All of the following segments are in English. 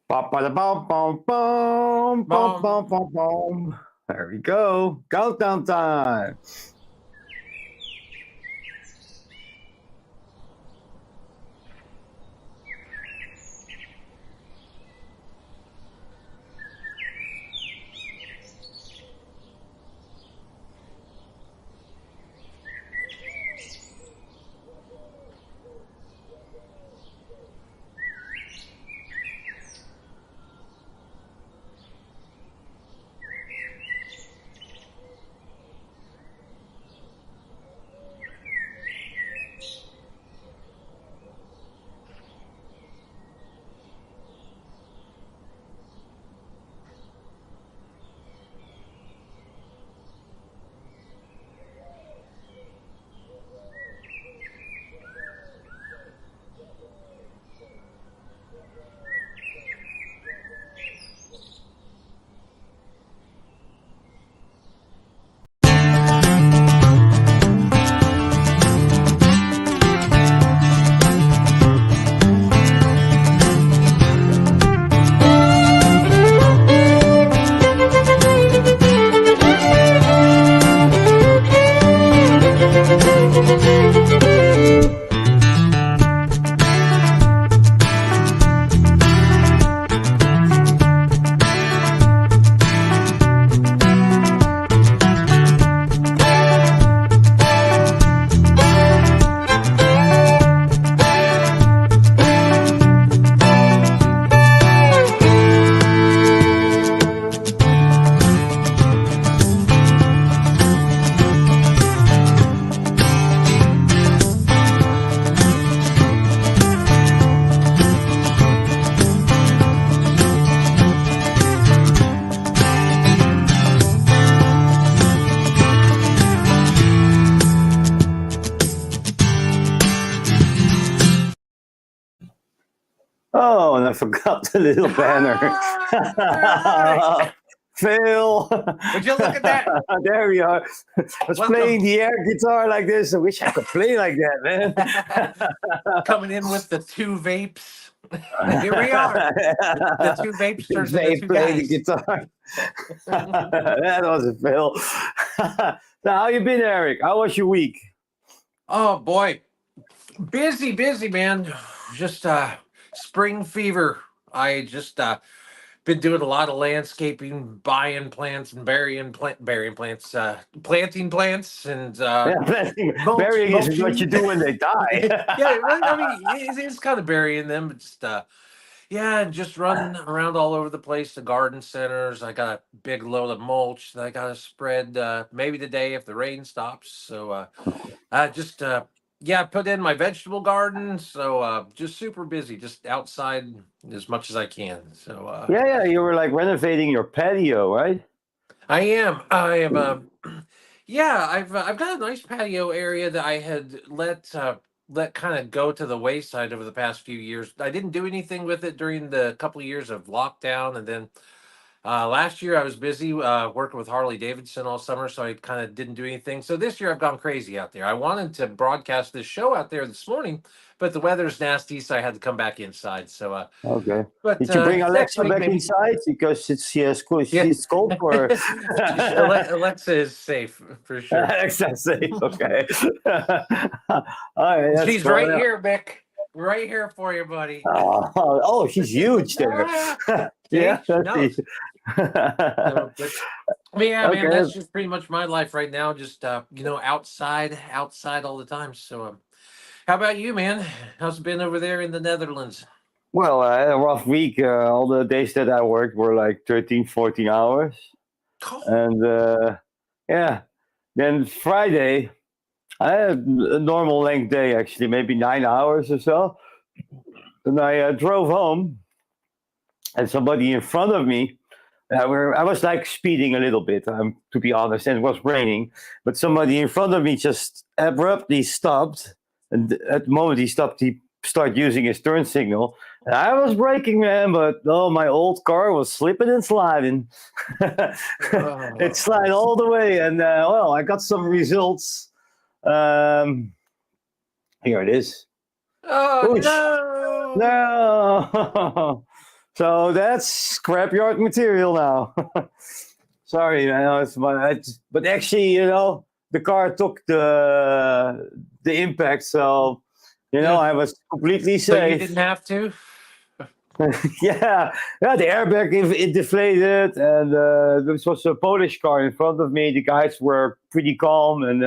Ba-ba-da-bum-bum-bum, Bum. bum-bum-bum-bum. There we go. Countdown time. Oh, and I forgot the little banner. Hi! Phil. Would you look at that? There we are. I was Welcome. playing the air guitar like this. I wish I could play like that, man. Coming in with the two vapes. Here we are. The two vapes turns into They two play the guys. guitar. That was a Phil. So how you been, Eric? How was your week? Oh boy. Busy, man. Just spring fever. I just been doing a lot of landscaping, buying plants and burying plants, planting plants and Yeah, burying is what you mulching. do when they die. Yeah, well, I mean, it's kind of burying them. But just yeah, and just running around all over the place. The garden centers. I got a big load of mulch that I got to spread. Maybe today if the rain stops. So just yeah, put in my vegetable garden. So just super busy, just outside as much as I can. So Yeah, you were like renovating your patio, right? I am. I am. Yeah, I've got a nice patio area that I had let kind of go to the wayside over the past few years. I didn't do anything with it during the couple of years of lockdown, and then last year I was busy working with Harley Davidson all summer, so I kind of didn't do anything. So this year I've gone crazy out there. I wanted to broadcast this show out there this morning, but the weather's nasty, so I had to come back inside. So, Okay. but Did you bring next Alexa week back maybe. inside because it's cool? Yeah. She's cold for Alexa is safe for sure. Alexa safe. Okay. All right, that's She's cool. right Yeah. here, Mick. Right here for you, buddy. Oh, she's huge there. See, Yeah, she that's knows. So, but yeah, man, okay. that's just pretty much my life right now. Just outside all the time. So, how about you, man? How's it been over there in the Netherlands? Well, I had a rough week. All the days that I worked were like 13, 14 hours. Oh, And yeah, then Friday, I had a normal length day actually, maybe 9 hours or so. And I drove home, and somebody in front of me, I was like speeding a little bit, to be honest, and it was raining. But somebody in front of me just abruptly stopped. And at the moment he stopped, he started using his turn signal. And I was braking, man, but oh, my old car was slipping and sliding. It slid oh, all the way. And well, I got some results. Um, Here it is. oh Oosh. no! No. So that's scrapyard material now. Sorry, I know but actually, the car took the impact, so Yeah. I was completely So you safe. didn't have to? Yeah, the airbag it deflated, and this was a Polish car in front of me. The guys were pretty calm and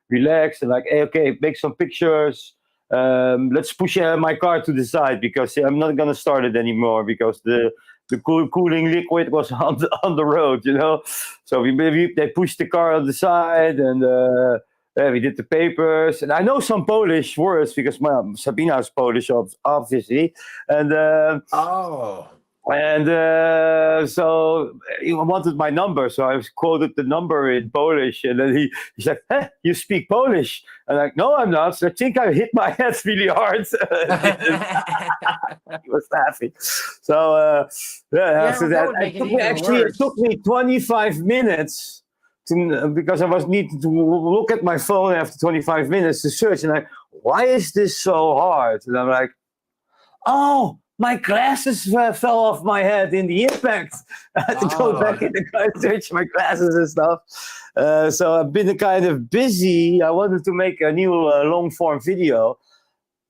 relaxed, and like, hey, okay, make some pictures. Let's push my car to the side because I'm not gonna start it anymore because the cooling liquid was on the road, So they pushed the car on the side, and yeah, we did the papers. And I know some Polish words because Sabina is Polish, obviously, and. Oh. And so he wanted my number, so I quoted the number in Polish, and then he's like, "Hey, you speak Polish?" I'm like, "No, I'm not. So I think I hit my head really hard." He was laughing. So yeah, after that that, would make it it even worse. took me 25 minutes because I was needing to look at my phone after 25 minutes to search, and why is this so hard? And I'm like, oh, my glasses fell off my head in the impact. I had to go back in the car and search my glasses and stuff. So I've been kind of busy. I wanted to make a new long form video,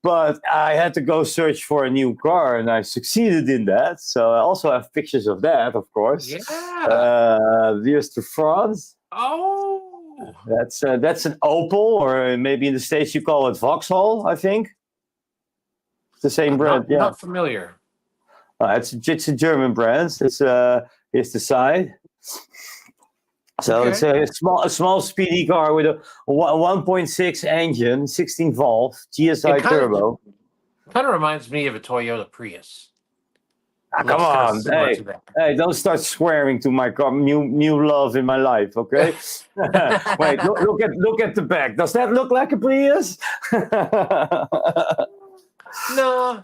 but I had to go search for a new car, and I succeeded in that. So I also have pictures of that, of course. Yeah. Here's to France. Oh. That's an Opel, or maybe in the States you call it Vauxhall, I think. The same brand, yeah. Not familiar. It's a German brand. It's the side. So it's a small speedy car with a 1.6 engine, 16 valve, GSI turbo. Kind of reminds me of a Toyota Prius. Come on, hey, don't start swearing to my car. New love in my life, okay? Wait, look at the back. Does that look like a Prius? No.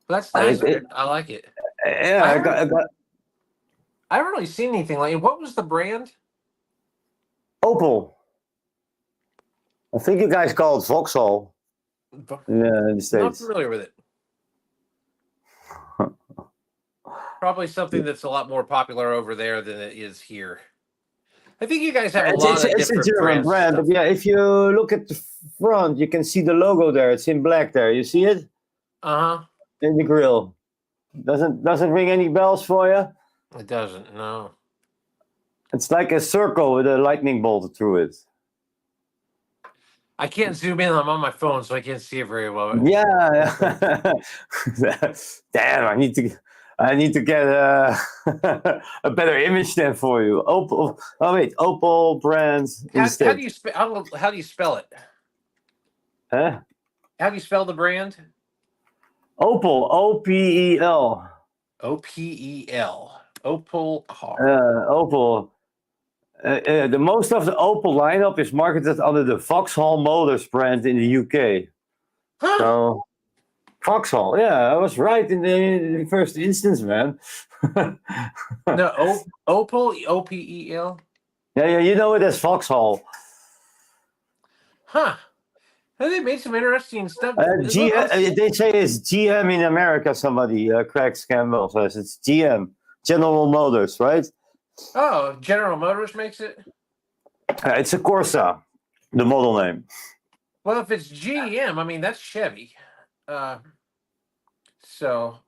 That's nice. I like it. Yeah, I haven't really seen anything like it. What was the brand? Opel. I think you guys call it Vauxhall. Yeah, in the States. Not familiar with it. Probably something that's a lot more popular over there than it is here. I think you guys have a lot of different It's a German brand, but yeah, if you look at the front, you can see the logo there. It's in black there. You see it? Uh-huh. In the grill. Doesn't ring any bells for you? It doesn't, no. It's like a circle with a lightning bolt through it. I can't zoom in. I'm on my phone, so I can't see it very well. Yeah. Damn, I need to get a better image then for you. Opel. Oh wait, Opel brand. How do you spell it? Huh? How do you spell the brand? Opel. OPEL. OPEL. Opel car. Opel. The most of the Opel lineup is marketed under the Vauxhall Motors brand in the UK. Huh? So Vauxhall, yeah, I was right in the first instance, man. No, Opel, OPEL. Yeah, you know it as Vauxhall. Huh? They made some interesting stuff. They say it's GM in America. Somebody, Craig Campbell says it's GM, General Motors, right? Oh, General Motors makes it? It's a Corsa, the model name. Well, if it's GM, I mean, that's Chevy. So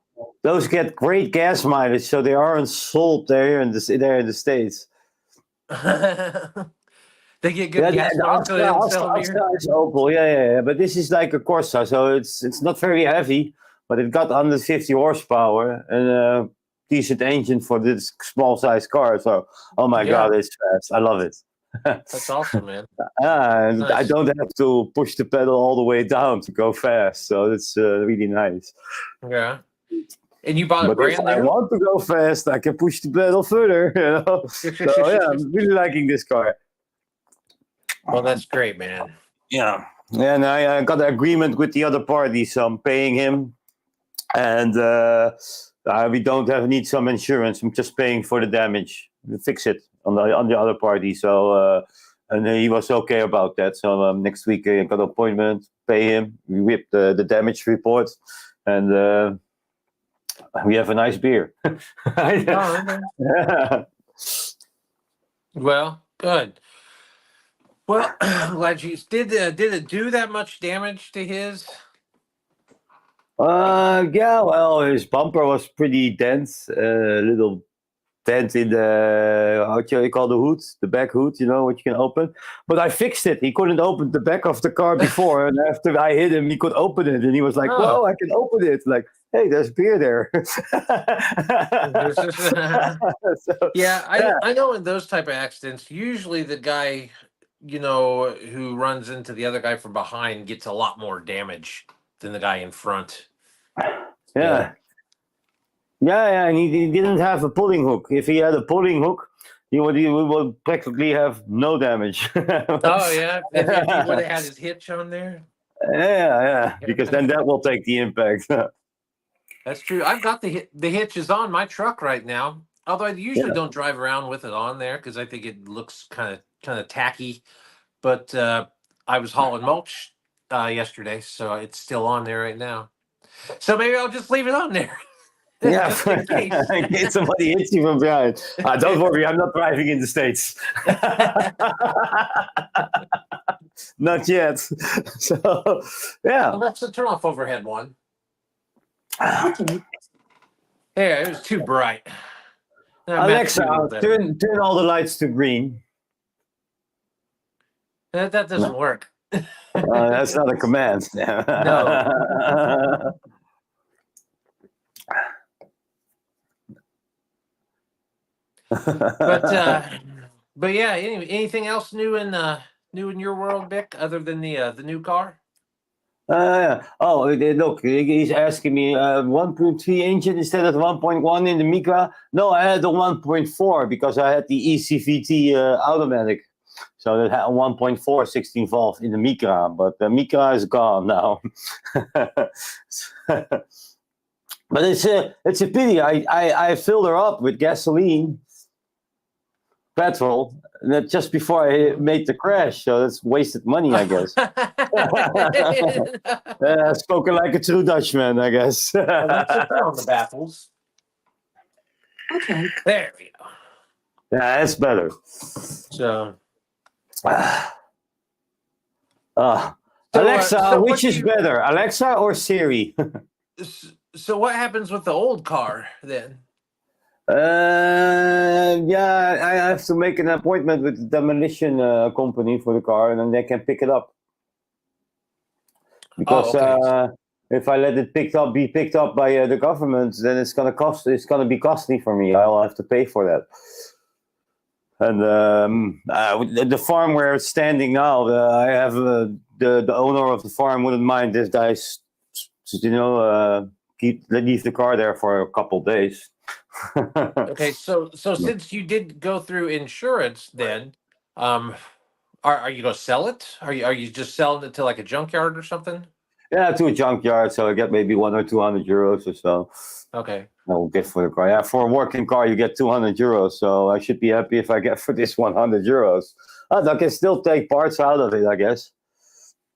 those get great gas mileage, so they aren't sold there in the States. They get good gas mileage, so they don't sell them here. It's Opel, yeah. But this is like a Corsa, so it's not very heavy, but it got 150 horsepower and a decent engine for this small size car. So, oh my God, it's fast. I love it. That's awesome, man. Nice. I don't have to push the pedal all the way down to go fast, so it's really nice. Yeah. And you bought a brand new? If I want to go fast, I can push the pedal further. So yeah, I'm really liking this car. Well, that's great, man. Yeah, and I got an agreement with the other party, so I'm paying him, and we don't need some insurance. I'm just paying for the damage. We fix it on the other party. So and he was okay about that. So next week I got an appointment, pay him, we whip the damage report, and we have a nice beer. Oh, okay. Well, good. Well, I'm glad you did it do that much damage to his? Yeah, well, his bumper was pretty dense, a little dent in the, how do you call the hood, the back hood, what you can open. But I fixed it. He couldn't open the back of the car before, and after I hit him, he could open it, and he was like, Oh. "Whoa, I can open it!" Like, hey, there's beer there. Yeah, I know in those type of accidents, usually the guy, who runs into the other guy from behind gets a lot more damage than the guy in front. Yeah. Yeah, and he didn't have a pulling hook. If he had a pulling hook, he would practically have no damage. Oh yeah, if he would have had his hitch on there. Yeah, because then that will take the impact. That's true. I've got the hitches on my truck right now. Although I usually don't drive around with it on there because I think it looks kind of tacky. But I was hauling mulch yesterday, so it's still on there right now. So maybe I'll just leave it on there. Yeah, just in case. in case somebody hits you from behind. Don't worry, I'm not driving in the States. Not yet. So, yeah. Well, let's turn off overhead one. Yeah, it was too bright. Alexa, turn all the lights to green. That doesn't work. That's not a command. No. But yeah. Anything else new in your world, Vic, other than the new car? Look, he's asking me 1.3 engine instead of 1.1 in the Micra. No, I had the 1.4 because I had the ECVT automatic. So that had a 1.4 16 volt in the Micra, but the Micra is gone now. But it's a pity. I filled her up with gasoline, petrol, just before I made the crash. So that's wasted money, I guess. Spoken like a true Dutchman, I guess. Let's put on the baffles. Okay. There we go. Yeah, that's better. So. Alexa, which is better, Alexa or Siri? So what happens with the old car then? Yeah, I have to make an appointment with the demolition company for the car, and then they can pick it up. Because if I let it be picked up by the government, then it's gonna be costly for me. I'll have to pay for that. And the farm where it's standing now, I have the owner of the farm wouldn't mind if I, leave the car there for a couple days. Okay, so since you did go through insurance, then, are you gonna sell it? Are you just selling it to like a junkyard or something? Yeah, to a junkyard, so I get maybe 100 or 200 euros or so. Okay. I will get for the car. Yeah, for a working car, you get 200 euros. So I should be happy if I get for this 100 euros. I can still take parts out of it, I guess.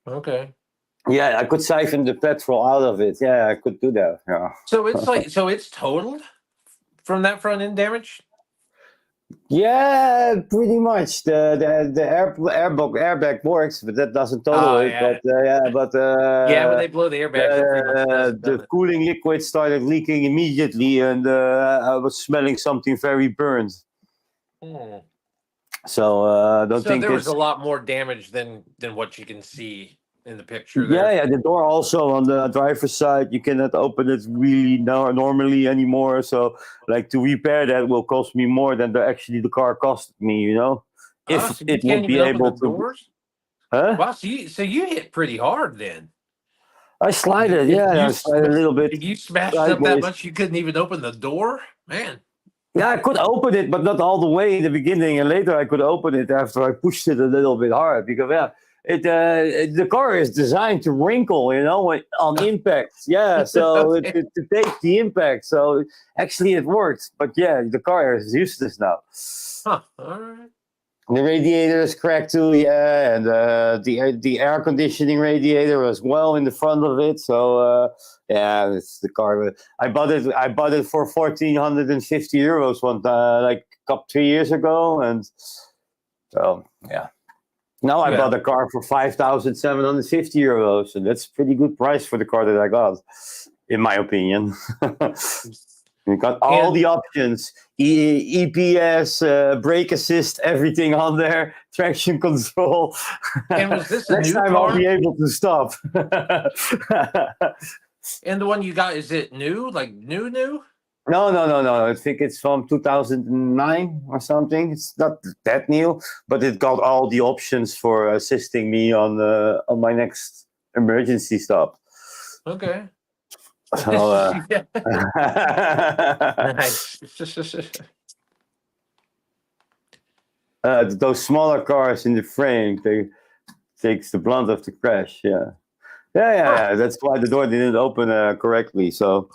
Okay. Yeah, I could siphon the petrol out of it. Yeah, I could do that. Yeah. So it's totaled from that front end damage? Yeah, pretty much. The airbag works, but that doesn't total it. Yeah. But when they blow the airbag, the cooling liquid started leaking immediately, and I was smelling something very burnt. So I don't think there was a lot more damage than what you can see in the picture. Yeah, the door also on the driver's side, you cannot open it really normally anymore. So, like, to repair that will cost me more than the car cost me. If so it would be able to. Doors? Huh? Wow, so you hit pretty hard then. I slid it, I slid a little bit. If you smashed up that much, you couldn't even open the door, man. Yeah, I could open it, but not all the way in the beginning, and later I could open it after I pushed it a little bit hard because the car is designed to wrinkle, on impact. Yeah, so Okay. to take the impact. So actually it worked, but yeah, the car is useless now. Huh. All right. The radiator is cracked too, yeah, and the air conditioning radiator as well in the front of it. So yeah, it's the car. I bought it. I bought it for 1,450 euros like a couple 2 years ago, and so yeah. Now I Yeah. bought a car for 5,750 euros, and that's a pretty good price for the car that I got, in my opinion. You got all And the options: EPS, brake assist, everything on there, traction control. was this a Next new time I'll be car? able to stop. And the one you got, is it new? Like new? No. I think it's from 2009 or something. It's not that new, but it got all the options for assisting me on my next emergency stop. Okay. So Yeah. Nice. those smaller cars in the frame, they takes the blunt of the crash. Yeah. Yeah. That's why the door didn't open correctly. So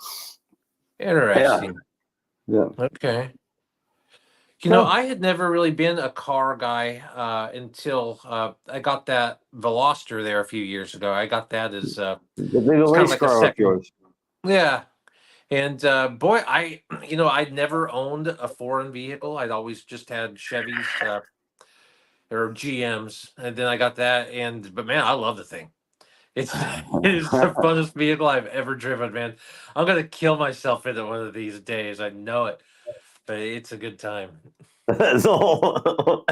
yeah, Interesting. yeah. Okay. Oh, I had never really been a car guy until I got that Veloster there a few years ago. I got that as the little it's kind of race like a car of second. yours. Yeah. And boy, I'd never owned a foreign vehicle. I'd always just had Chevys or GMs, and then I got that. But man, I love the thing. It's it is the funnest vehicle I've ever driven, man. I'm gonna kill myself in it one of these days. I know it, but it's a good time. That's all.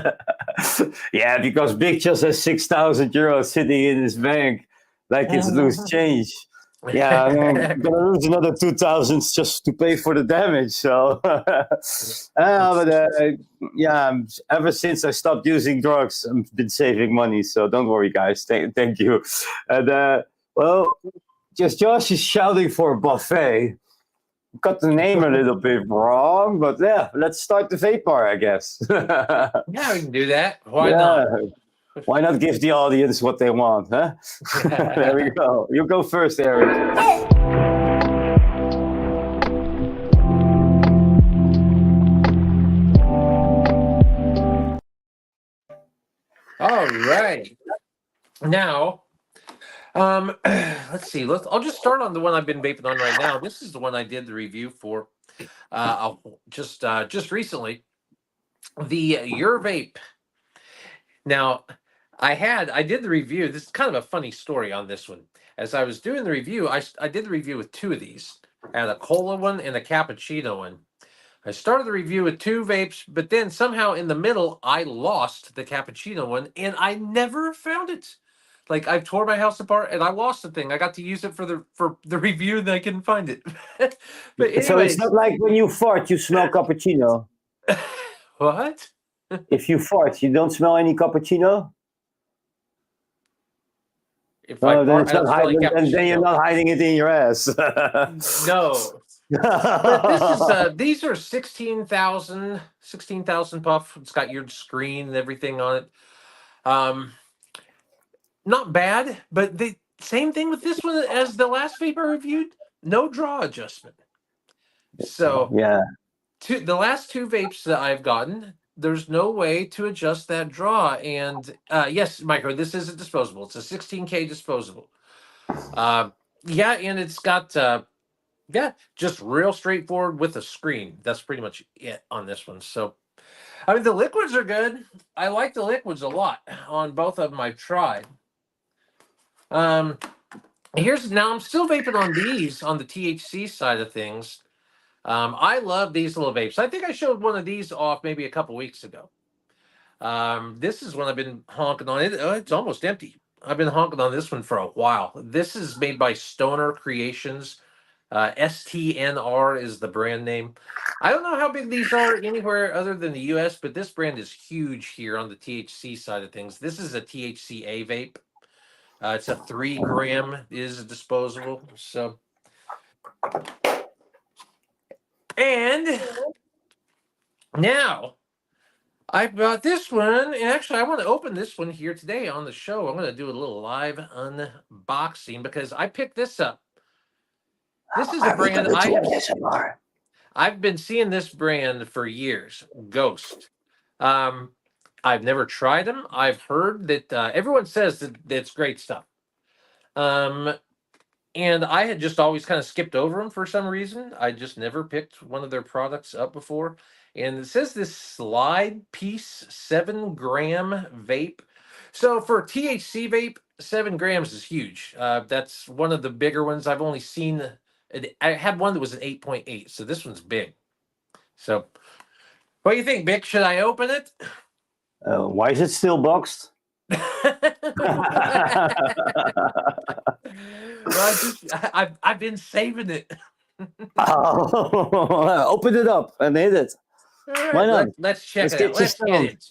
Yeah, because Big just has 6,000 euros sitting in his bank like it's loose change. Yeah, I'm gonna lose another 2,000 just to pay for the damage. So, yeah, ever since I stopped using drugs, I've been saving money. So don't worry, guys. Thank you. And well, just Josh is shouting for a buffet. Got the name a little bit wrong, but yeah, let's start the vape bar, I guess. Yeah, we can do that. Why Yeah, not? why not give the audience what they want, huh? There we go. You go first, Eric. All right. Now, let's see. I'll just start on the one I've been vaping on right now. This is the one I did the review for just recently. The Your Vape. Now, I did the review. This is kind of a funny story on this one. As I was doing the review, I did the review with two of these. I had a cola one and a cappuccino one. I started the review with two vapes, but then somehow in the middle, I lost the cappuccino one and I never found it. Like I tore my house apart and I lost the thing. I got to use it for the review and I couldn't find it. But So it's not anyways, like when you fart, you smell cappuccino. what? If you fart, you don't smell any cappuccino. If I Oh, then fart, it's I don't not smell any hiding, and then you're cappuccino. not hiding it in your ass. No. But this is these are 16,000 puff. It's got your screen and everything on it. Um Not bad, but the same thing with this one as the last vape I reviewed. No draw adjustment. So Yeah. the last two vapes that I've gotten, there's no way to adjust that draw. And yes, Micro, this is a disposable. It's a 16K disposable. Uh, yeah, and it's got yeah, just real straightforward with a screen. That's pretty much it on this one. So I mean, the liquids are good. I like the liquids a lot on both of them I've tried. Um, Here's now I'm still vaping on these on the THC side of things. I love these little vapes. I think I showed one of these off maybe a couple weeks ago. This is one I've been honking on. It's almost empty. I've been honking on this one for a while. This is made by Stoner Creations. STNR is the brand name. I don't know how big these are anywhere other than the US, but this brand is huge here on the THC side of things. This is a THCA vape. It's a 3 gram is disposable. So, and now I've got this one, and actually I want to open this one here today on the show. I'm going to do a little live unboxing because I picked this up. This is a brand I've been seeing this brand for years. Ghost. I've never tried them. I've heard that everyone says that it's great stuff. Um, and I had just always kind of skipped over them for some reason. I just never picked one of their products up before. And it says this slide piece 7-gram vape. So for THC vape, 7 grams is huge. That's one of the bigger ones. I've only seen. I had one that was an 8.8. So this one's big. So what do you think, Vic? Should I open it? Why is it still boxed? Well, I've been saving it. Oh, open it up and hit it. All right, Why not? let's check Let's it get out. you Let's get stoned. it.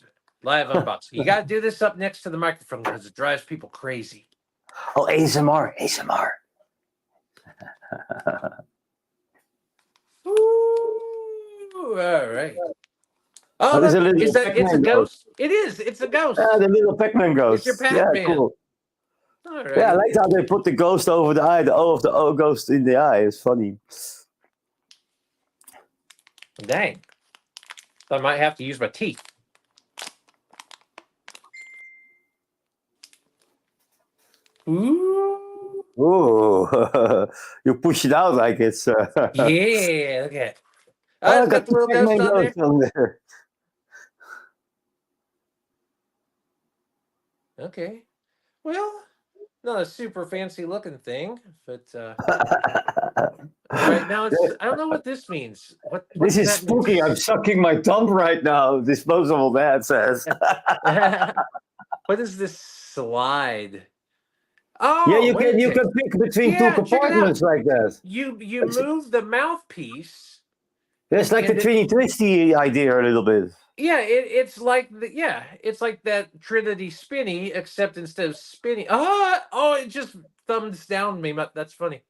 Live unboxing. You got to do this up next to the microphone because it drives people crazy. Oh, ASMR, ASMR. Ooh, all right. Oh, There's a look, little it's a Pac-Man ghost. It is. It's a ghost. the little Pac-Man ghost. It's your Yeah, Pac-Man. cool. All right. Yeah, I like how they put the ghost over the eye, the O of the O ghost in the eye. It's funny. Dang. I might have to use my teeth. Ooh. Ooh, you push it out like it's. Yeah, look at it. Oh, It's got the little ghost on there. on there. Okay. Well, not a super fancy looking thing, but right now it's. I don't know what this means. What This is does that mean? spooky. I'm sucking my thumb right now. Disposable dad says. What is this slide? Oh, Yeah, you wait a can second. pick between Yeah, two check it out. compartments like that. You move the mouthpiece. It's like the And it- Trini Twisty idea a little bit. Yeah, it's like it's like that Trinity Spinny, except instead of spinning, it just thumbs down me. That's funny.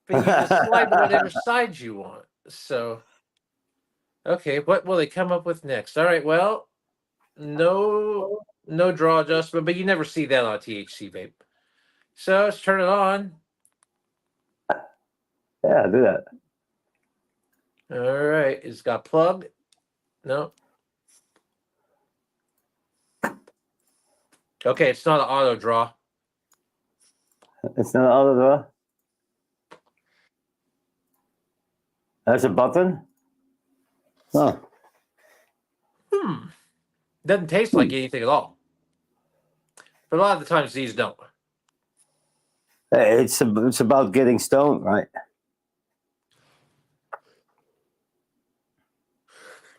But you can slide to whatever side you want. So, okay, what will they come up with next? All right, well, no draw adjustment, but you never see that on a THC vape. So let's turn it on. Yeah, do that. All right, it's got plug. No. Okay, it's not an auto draw. It's not out of the. That's a button. Oh, Doesn't taste like anything at all. But a lot of the times these don't. hey, it's about getting stoned, right?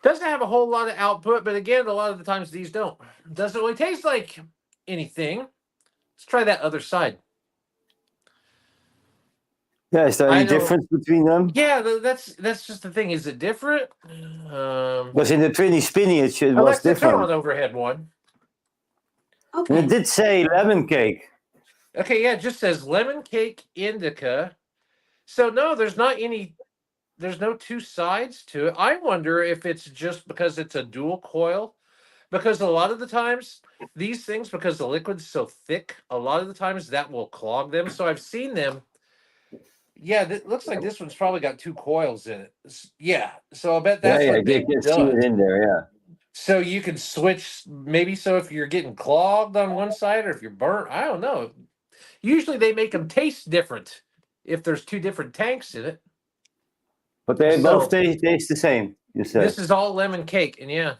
Doesn't have a whole lot of output, but again, a lot of the times these don't. Doesn't really taste like anything. Let's try that other side. Yeah, is there I any know- difference between them? Yeah, that's just the thing. Is it different? Because in the Trini Spinny, it was Alexa, turn different. on overhead one. And Okay. it did say lemon cake. Okay, yeah, it just says lemon cake indica. So no, there's no two sides to it. I wonder if it's just because it's a dual coil. Because a lot of the times these things, because the liquid's so thick, a lot of the times that will clog them. So I've seen them. Yeah, it looks like this one's probably got 2 coils in it. Yeah, so I bet that's yeah, what you they can see done. it in there. Yeah. So you can switch maybe so if you're getting clogged on one side or if you're burnt, I don't know. Usually they make them taste different if there's 2 different tanks in it. But they So- both taste the same. You said. This is all lemon cake, and yeah.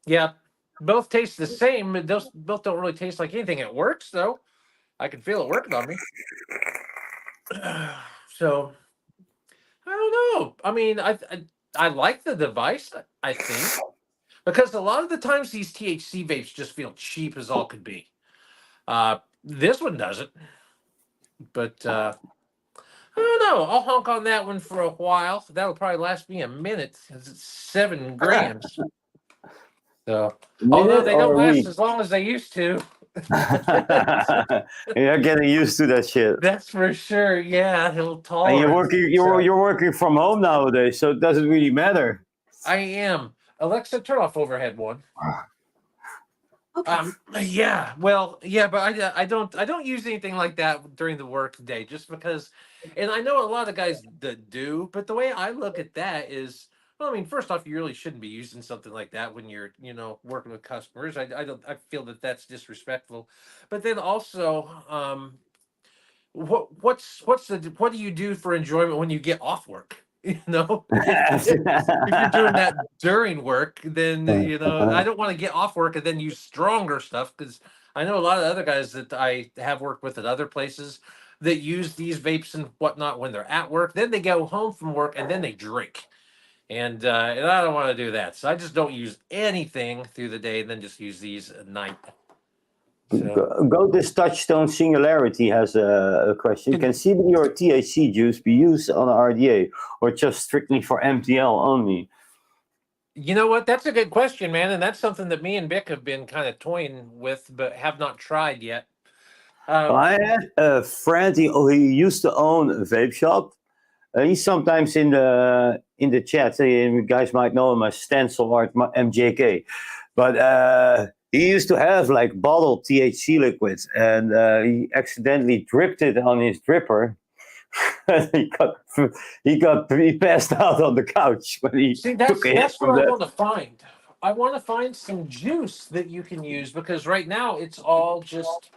Yeah, both taste the same, but those both don't really taste like anything. It works though. I can feel it working on me. So I don't know. I mean, I like the device. I think because a lot of the times these THC vapes just feel cheap as all could be. This one doesn't, but I don't know. I'll honk on that one for a while. That'll probably last me a minute because it's 7 grams. So although Minute they or don't a last week? as long as they used to. You're getting used to that shit. That's for sure. Yeah, he'll And tolerate. you're working from home nowadays, so it doesn't really matter. I am. Alexa, turn off overhead one. Yeah, well, yeah, but I don't use anything like that during the work day just because, and I know a lot of guys that do, but the way I look at that is, well, I mean, first off, you really shouldn't be using something like that when you're, working with customers. I don't, I feel that that's disrespectful, but then also, what do you do for enjoyment when you get off work? If you're doing that during work, then I don't want to get off work and then use stronger stuff because I know a lot of other guys that I have worked with at other places that use these vapes and whatnot when they're at work. Then they go home from work and then they drink, and I don't want to do that. So I just don't use anything through the day and then just use these at night. So. Go this touchstone singularity has a question. Can CBD or THC juice be used on RDA or just strictly for MTL only? You know what? That's a good question, man, and that's something that me and Vic have been kind of toying with, but have not tried yet. I have a friend. He used to own a vape shop. He's sometimes in the chat. You guys might know him as Stencil Art MJK, but he used to have like bottled THC liquids, and he accidentally dripped it on his dripper. He passed out on the couch when he See, took a hit that's what from I that. want to find. I want to find some juice that you can use because right now it's all just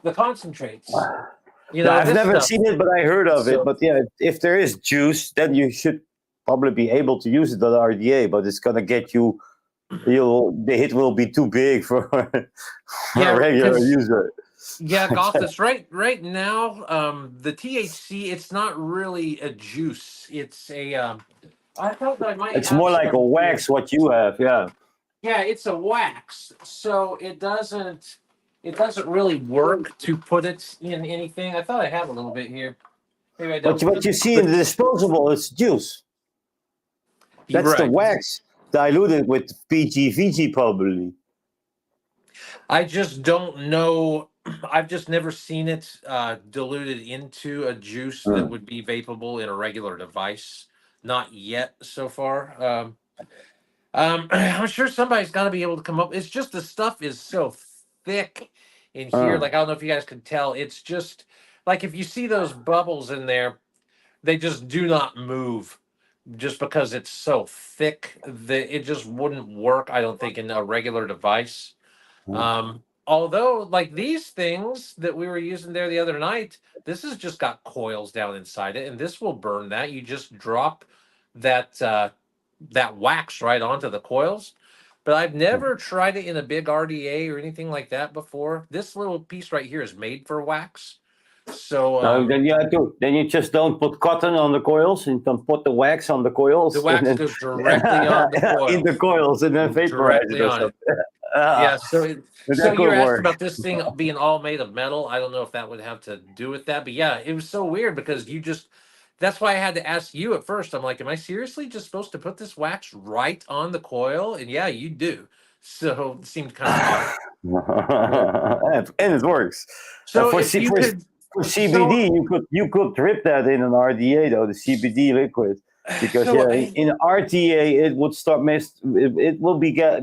the concentrates. No, I've This never stuff. seen it, but I heard of it. So But yeah, if there is juice, then you should probably be able to use it on RDA. But it's gonna get you. The hit will be too big for a yeah, regular because user. Gothis, right now, the THC, it's not really a juice. It's a I thought that I might It's have more like a some here. wax. What you have, yeah. Yeah, it's a wax, so it doesn't really work to put it in anything. I thought I had a little bit here. Maybe I But don't. what you see in the But disposable, it's juice. you're That's the right. wax diluted with PGVG probably. I just don't know. I've just never seen it diluted into a juice that Mm. would be vapable in a regular device. Not yet so far. I'm sure somebody's got to be able to come up. It's just the stuff is so thick in here. Mm. Like I don't know if you guys can tell. It's just like if you see those bubbles in there, they just do not move. Just because it's so thick, that it just wouldn't work. I don't think in a regular device. Mm. Although, like these things that we were using there the other night, this has just got coils down inside it, and this will burn that. You just drop that wax right onto the coils. But I've never tried it in a big RDA or anything like that before. This little piece right here is made for wax. So No, then you have to. Then you just don't put cotton on the coils, and don't put the wax on the the coils, and wax then goes directly on the in the coils, coils, and then vaporize it directly or on it. something. Ah, Yeah, so that you could were asked work. about this thing being all made of metal. I don't know if that would have to do with that, but yeah, it was so weird because that's why I had to ask you at first. I'm like, am I seriously just supposed to put this wax right on the coil? And yeah, you do. So it seemed kind of odd. But And it works. so For if C, you could, for so CBD, you could drip that in an RDA though, the CBD liquid, because so yeah, in RTA it would start mess. It will be a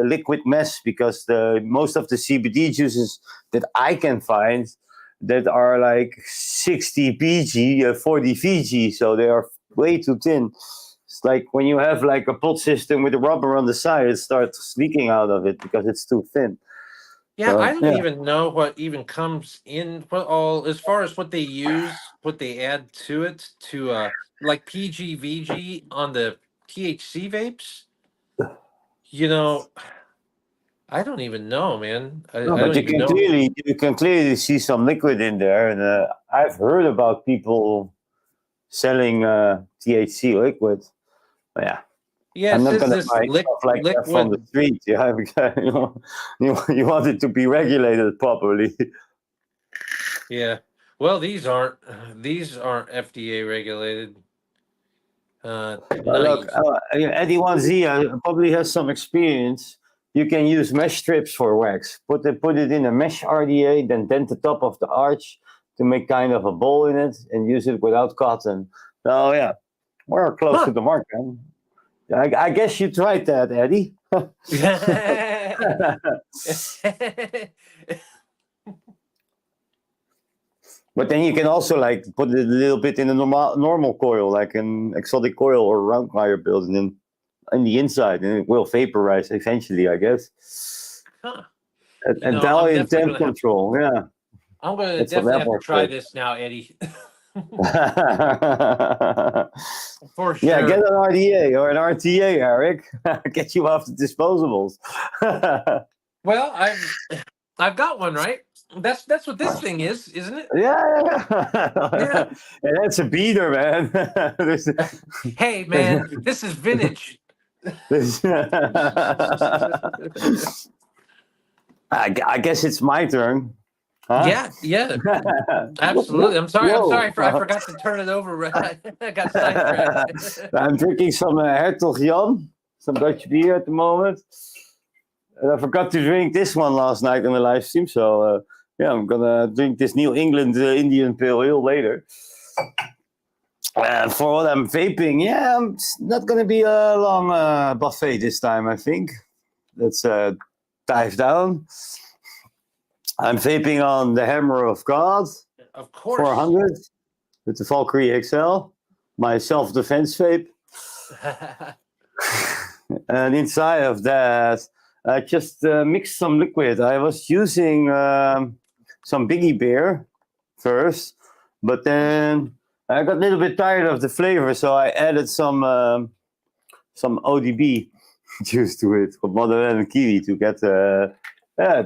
liquid mess because the most of the CBD juices that I can find that are like 60 PG, 40 VG, so they are way too thin. It's like when you have like a pot system with a rubber on the side, it starts leaking out of it because it's too thin. yeah, I So don't yeah. even know what even comes in what all as far as what they use, what they add to it to like PGVG on the THC vapes. You know, I don't even know, man. I, No, I but don't even know. you can clearly see some liquid in there, and I've heard about people selling THC liquid. But yeah, Yeah, it I'm not says gonna this buy stuff like that from the liquid. street. Yeah, because, you want it to be regulated properly. Yeah. Well, these aren't FDA regulated. Look, Nice. yeah, Eddie One Z probably has some experience. You can use mesh strips for wax. Put it in a mesh RDA, then dent the top of the arch to make kind of a bowl in it, and use it without cotton. So yeah, we're close to Huh. the mark, man. I guess you tried that, Eddie. But then you can also like put it a little bit in a normal coil, like an exotic coil or round wire built in the inside, and it will vaporize eventually, I guess. Huh. You know, I'm Italian definitely temp gonna have. control, yeah, I'm gonna that's what definitely that have to was try for. this now, Eddie. For Yeah, get sure. an RDA or an RTA, Eric. Get you off the disposables. Well, I've got one, right? That's what this thing is, isn't it? Yeah, Yeah. and that's a beater, man. There's- Hey, man, this is vintage. there's- I guess it's my turn, huh? Yeah, yeah, absolutely. I'm sorry Whoa. I forgot to turn it over. I got sidetracked. I'm drinking some Hertog Jan, some Dutch beer at the moment. And I forgot to drink this one last night in the live stream, so yeah, I'm gonna drink this New England Indian Pale Ale later. For what I'm vaping, yeah, it's not gonna be a long buffet this time, I think. Let's dive down. I'm vaping on the Hammer of God Of course. 400 with the Valkyrie XL, my self-defense vape. And inside of that, I just mixed some liquid. I was using some Biggie beer first, but then I got a little bit tired of the flavor, so I added some ODB juice to it, from watermelon and kiwi, to get a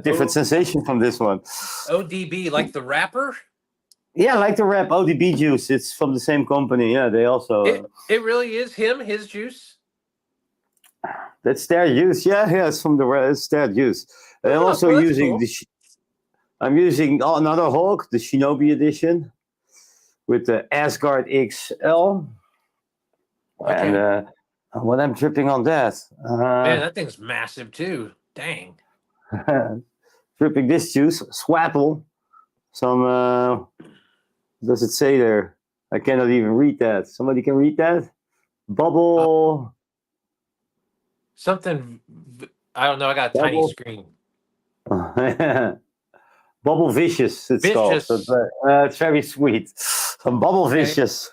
different sensation from this one. ODB, like the rapper? Yeah, I like the wrap ODB juice. It's from the same company. Yeah, they also. It really is his juice. That's their juice. Yeah, it's from it's their juice. I'm Oh, also well, that's using cool. I'm using another Hawk, the Shinobi edition, with the Asgard XL. Okay. And what I'm dripping on that? Man, that thing's massive too. Dang. Dripping this juice, Swapple. Some. Does it say there? I cannot even read that. Somebody can read that? Bubble. Something. I don't know. I got a tiny Bubble. screen. Bubble Vicious, it's called. Vicious. So it's very sweet. Some Bubble Okay. Vicious.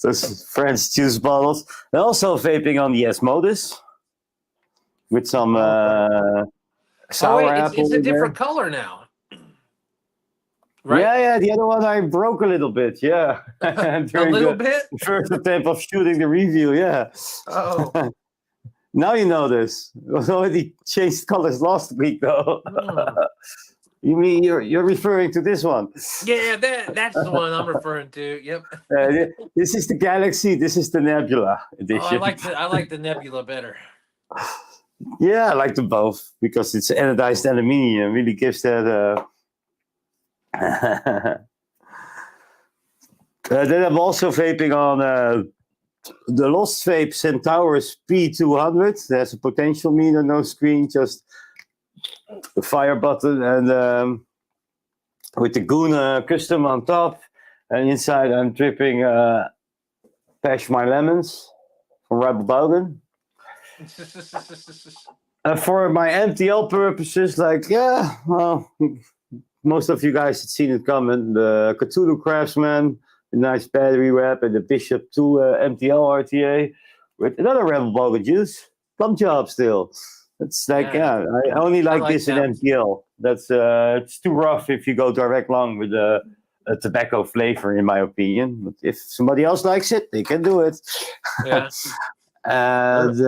Those French juice bottles. And also vaping on the Asmodus with some sour Oh wait, apple. it's a in there. different color now. Right? Yeah, the other one I broke a little bit, yeah. A During little the bit. first attempt of shooting the review, yeah. Oh. Now you know this. It was already changed colors last week, though. You mean you're referring to this one? Yeah, that's the one I'm referring to. Yep. This is the Galaxy. This is the Nebula edition. Oh, I like the Nebula better. Yeah, I like them both because it's anodized aluminium. Really gives that. Then I'm also vaping on the Lost Vape Centaurus P200. There's a potential meter, no screen, just the fire button, and with the Goon custom on top. And inside I'm dripping Pash My Lemons from Rebel Bowden. For my MTL purposes, most of you guys had seen it coming. The Cthulhu Craftsman, the nice battery wrap, and the Bishop 2 MTL RTA with another Rebel Bowden juice. Plum job still. It's I only like this in MTL. That's it's too rough if you go direct long with a tobacco flavor, in my opinion. But if somebody else likes it, they can do it. Yeah. And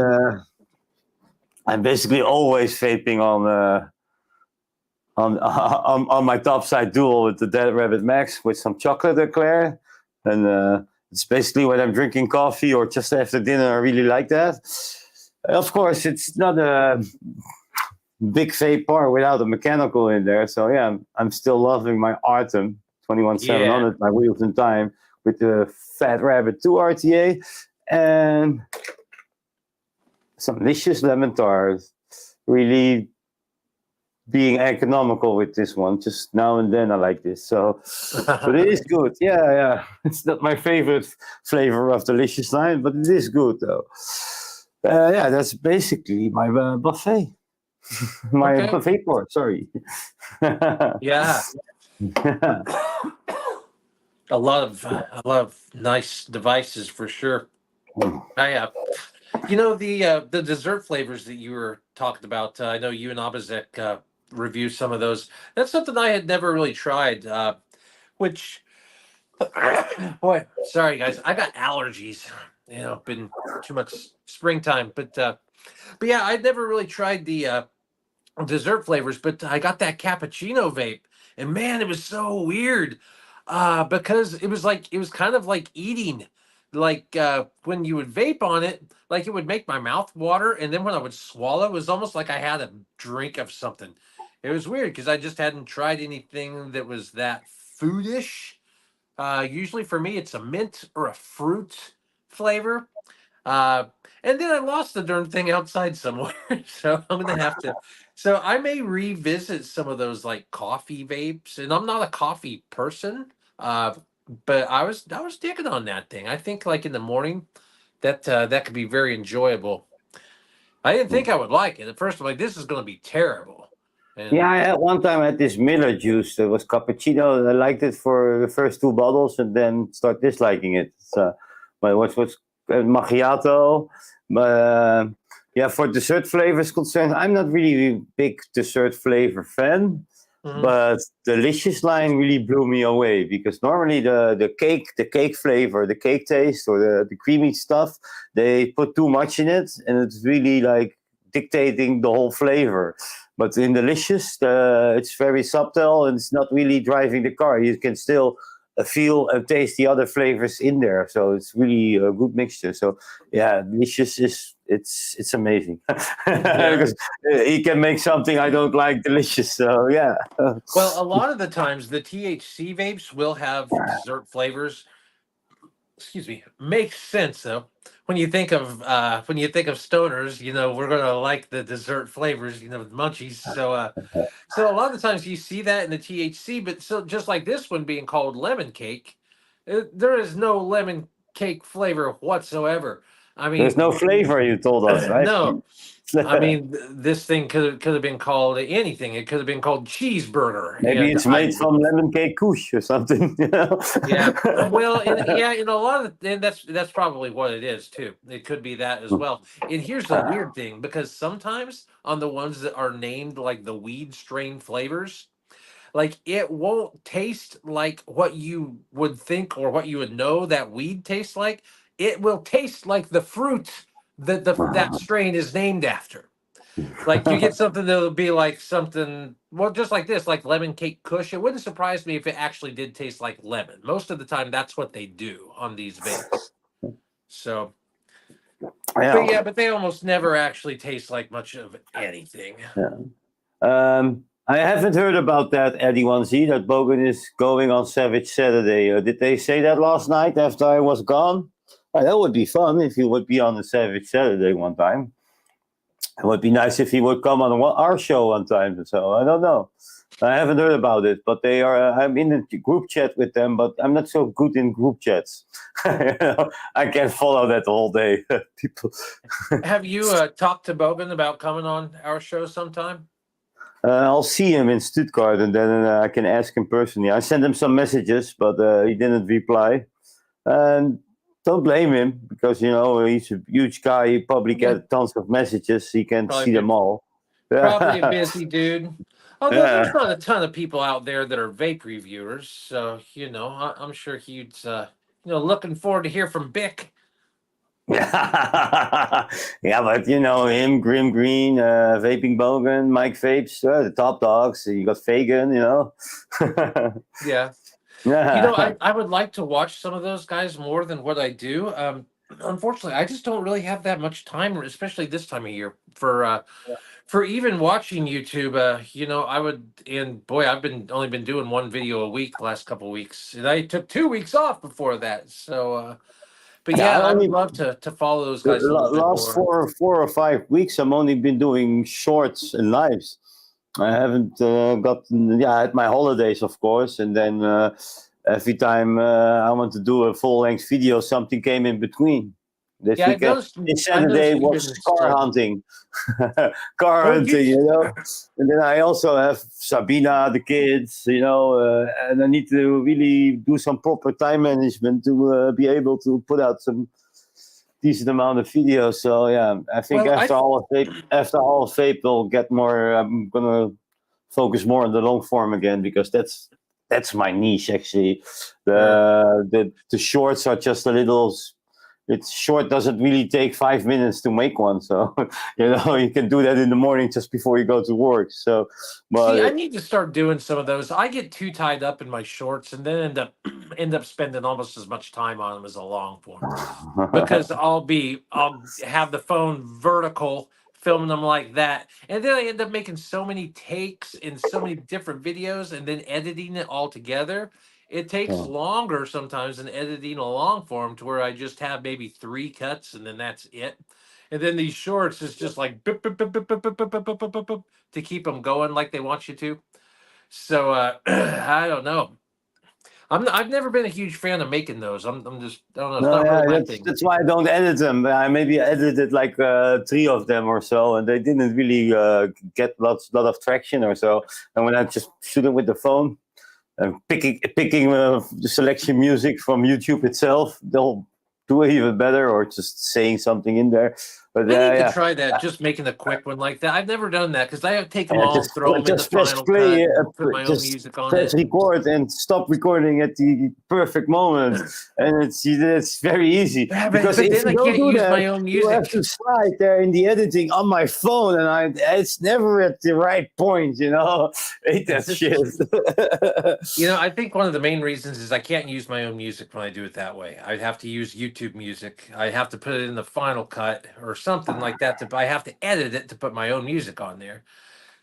I'm basically always vaping on my topside dual with the Dead Rabbit Max with some chocolate eclair, and it's basically when I'm drinking coffee or just after dinner. I really like that. Of course, it's not a big vape bar without a mechanical in there. So yeah, I'm still loving my Artem 21700, my Wheels in Time with the Fat Rabbit 2 RTA and some delicious lemon tart. Really being economical with this one. Just now and then I like this. So it is good. Yeah. It's not my favorite flavor of delicious line, but it is good though. Yeah, that's basically my buffet. My Okay. buffet board. Sorry. Yeah. A lot of nice devices for sure. I the dessert flavors that you were talking about. I know you and Abazek review some of those. That's something I had never really tried. Which, boy, sorry guys, I got allergies. Been too much springtime, but yeah, I'd never really tried the dessert flavors, but I got that cappuccino vape, and man, it was so weird. Because it was kind of like eating, like when you would vape on it, like it would make my mouth water, and then when I would swallow, it was almost like I had a drink of something. It was weird because I just hadn't tried anything that was that foodish. Usually for me, it's a mint or a fruit flavor. Uh, and then I lost the darn thing outside somewhere. So I'm gonna have to. So I may revisit some of those like coffee vapes, and I'm not a coffee person. Uh, but I was digging on that thing. I think like in the morning, that could be very enjoyable. I didn't think I would like it at first. I'm like, this is gonna be terrible. Yeah, And I had one time I had this Miller juice. It was cappuccino. I liked it for the first two bottles, and then start disliking it. But what's macchiato? But yeah, for dessert flavors concerned, I'm not really a big dessert flavor fan. mhm. But delicious line really blew me away because normally the cake flavor, the cake taste, or the creamy stuff, they put too much in it, and it's really like dictating the whole flavor. But in delicious, it's very subtle and it's not really driving the car. You can still feel and taste the other flavors in there, so it's really a good mixture. So yeah, delicious is it's amazing Yeah. because he can make something I don't like delicious. So yeah. Well, a lot of the times the THC vapes will have dessert flavors. Excuse me, makes sense though. When you think of stoners, we're gonna like the dessert flavors, the munchies. So a lot of the times you see that in the THC, but so just like this one being called lemon cake, there is no lemon cake flavor whatsoever. I There's no mean, flavor, you told us, right? no. I mean, this thing could have been called anything. It could have been called cheeseburger, Maybe and it's I made would. from lemon cake kush or something. Yeah. Well, in a lot of and that's probably what it is too. It could be that as well. And here's the weird thing, because sometimes on the ones that are named like the weed strain flavors, like it won't taste like what you would think or what you would know that weed tastes like. It will taste like the fruit that strain is named after. Like you get something that'll be like something, well, just like this, like lemon cake kush. It wouldn't surprise me if it actually did taste like lemon. Most of the time, that's what they do on these vapes. So, but Yeah. yeah, but they almost never actually taste like much of anything. Yeah. I haven't heard about that Eddie 1Z that Bogan is going on Savage Saturday. Did they say that last night after I was gone? That would be fun if he would be on the Savage Saturday one time. It would be nice if he would come on our show one time. So I don't know. I haven't heard about it, but they are. I'm in a group chat with them, but I'm not so good in group chats. I can't follow that all day. People. Have you talked to Bogan about coming on our show sometime? I'll see him in Stuttgart, and then I can ask him personally. I sent him some messages, but he didn't reply. And don't blame him because he's a huge guy. He probably Yeah, get tons of messages. He can't see probably them all. probably a Yeah, busy dude. Although yeah. there's not a ton of people out there that are vape reviewers, so I'm sure he's looking forward to hear from Bick. Yeah, but him, Grim Green, Vaping Bogan, Mike Vapes, the top dogs. You got Fagan, Yeah. Yeah, I would like to watch some of those guys more than what I do. Unfortunately, I just don't really have that much time, especially this time of year, for even watching YouTube. I would, and boy, I've been only been doing one video a week the last couple of weeks, and I took 2 weeks off before that. But yeah. yeah, I would love to follow those The guys a little bit last more. four or 5 weeks, I'm only been doing shorts and lives. I haven't gotten. Yeah, I had my holidays, of course, and then every time I want to do a full length video, something came in between. This Yeah, weekend, this I've noticed Saturday that you've was been car starting. hunting, car Well, you hunting. You know, and then I also have Sabina, the kids. You know, and I need to really do some proper time management to be able to put out some decent amount of videos. So yeah, I think well, I after all of Vape, will get more. I'm gonna focus more on the long form again because that's my niche actually. sure. The shorts are just a little. It's short doesn't really take 5 minutes to make one, so you can do that in the morning just before you go to work. So, See, I but need to start doing some of those. I get too tied up in my shorts, and then end up spending almost as much time on them as a long form. Because I'll have the phone vertical, filming them like that, and then I end up making so many takes in so many different videos, and then editing it all together. It takes oh, longer sometimes than editing a long form, to where I just have maybe 3 cuts and then that's it. And then these shorts is just like boop, boop, boop, boop, boop, boop, boop, boop, boop, boop, boop, boop, to keep them going like they want you to. So I don't know. I've never been a huge fan of making those. I'm just, I don't know. It's no, not really yeah, my that's thing. that's why I don't edit them. I maybe edited like three of them or so, and they didn't really get lot of traction or so. And when I just shoot it with the phone and picking the selection music from YouTube itself, they'll do it even better, or just saying something in there. But I need to yeah, try that. Just making a quick one like that. I've never done that because I take them all, just throw them in the just press final play, cut, and put my own just music on press it. record and stop recording at the perfect moment, and it's very easy Yeah, but because but if then you I don't can't do use that, my own you have music. to slide there in the editing on my phone, and it's never at the right point. Hate that shit. I think one of the main reasons is I can't use my own music when I do it that way. I'd have to use YouTube music. I have to put it in the final cut or something like that. I have to edit it to put my own music on there.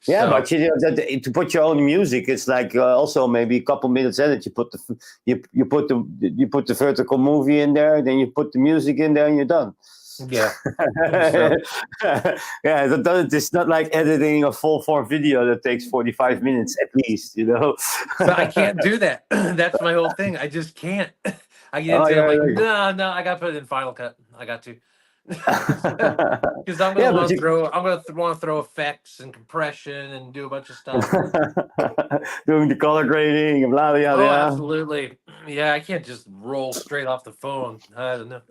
Yeah, So but to put your own music, it's like also maybe a couple minutes edit. You put the vertical movie in there, then you put the music in there, and you're done. yeah, so Yeah, it's not like editing a full form video that takes 45 minutes at least. but I can't do that. That's my whole thing. I just can't. I get Oh into it, I'm yeah, like, no, I got to put it in final cut. I got to. Because I'm gonna yeah, but want to you throw. I'm gonna want to throw effects and compression and do a bunch of stuff. doing the color grading and blah blah Oh, blah. absolutely. Yeah, I can't just roll straight off the phone. I don't know.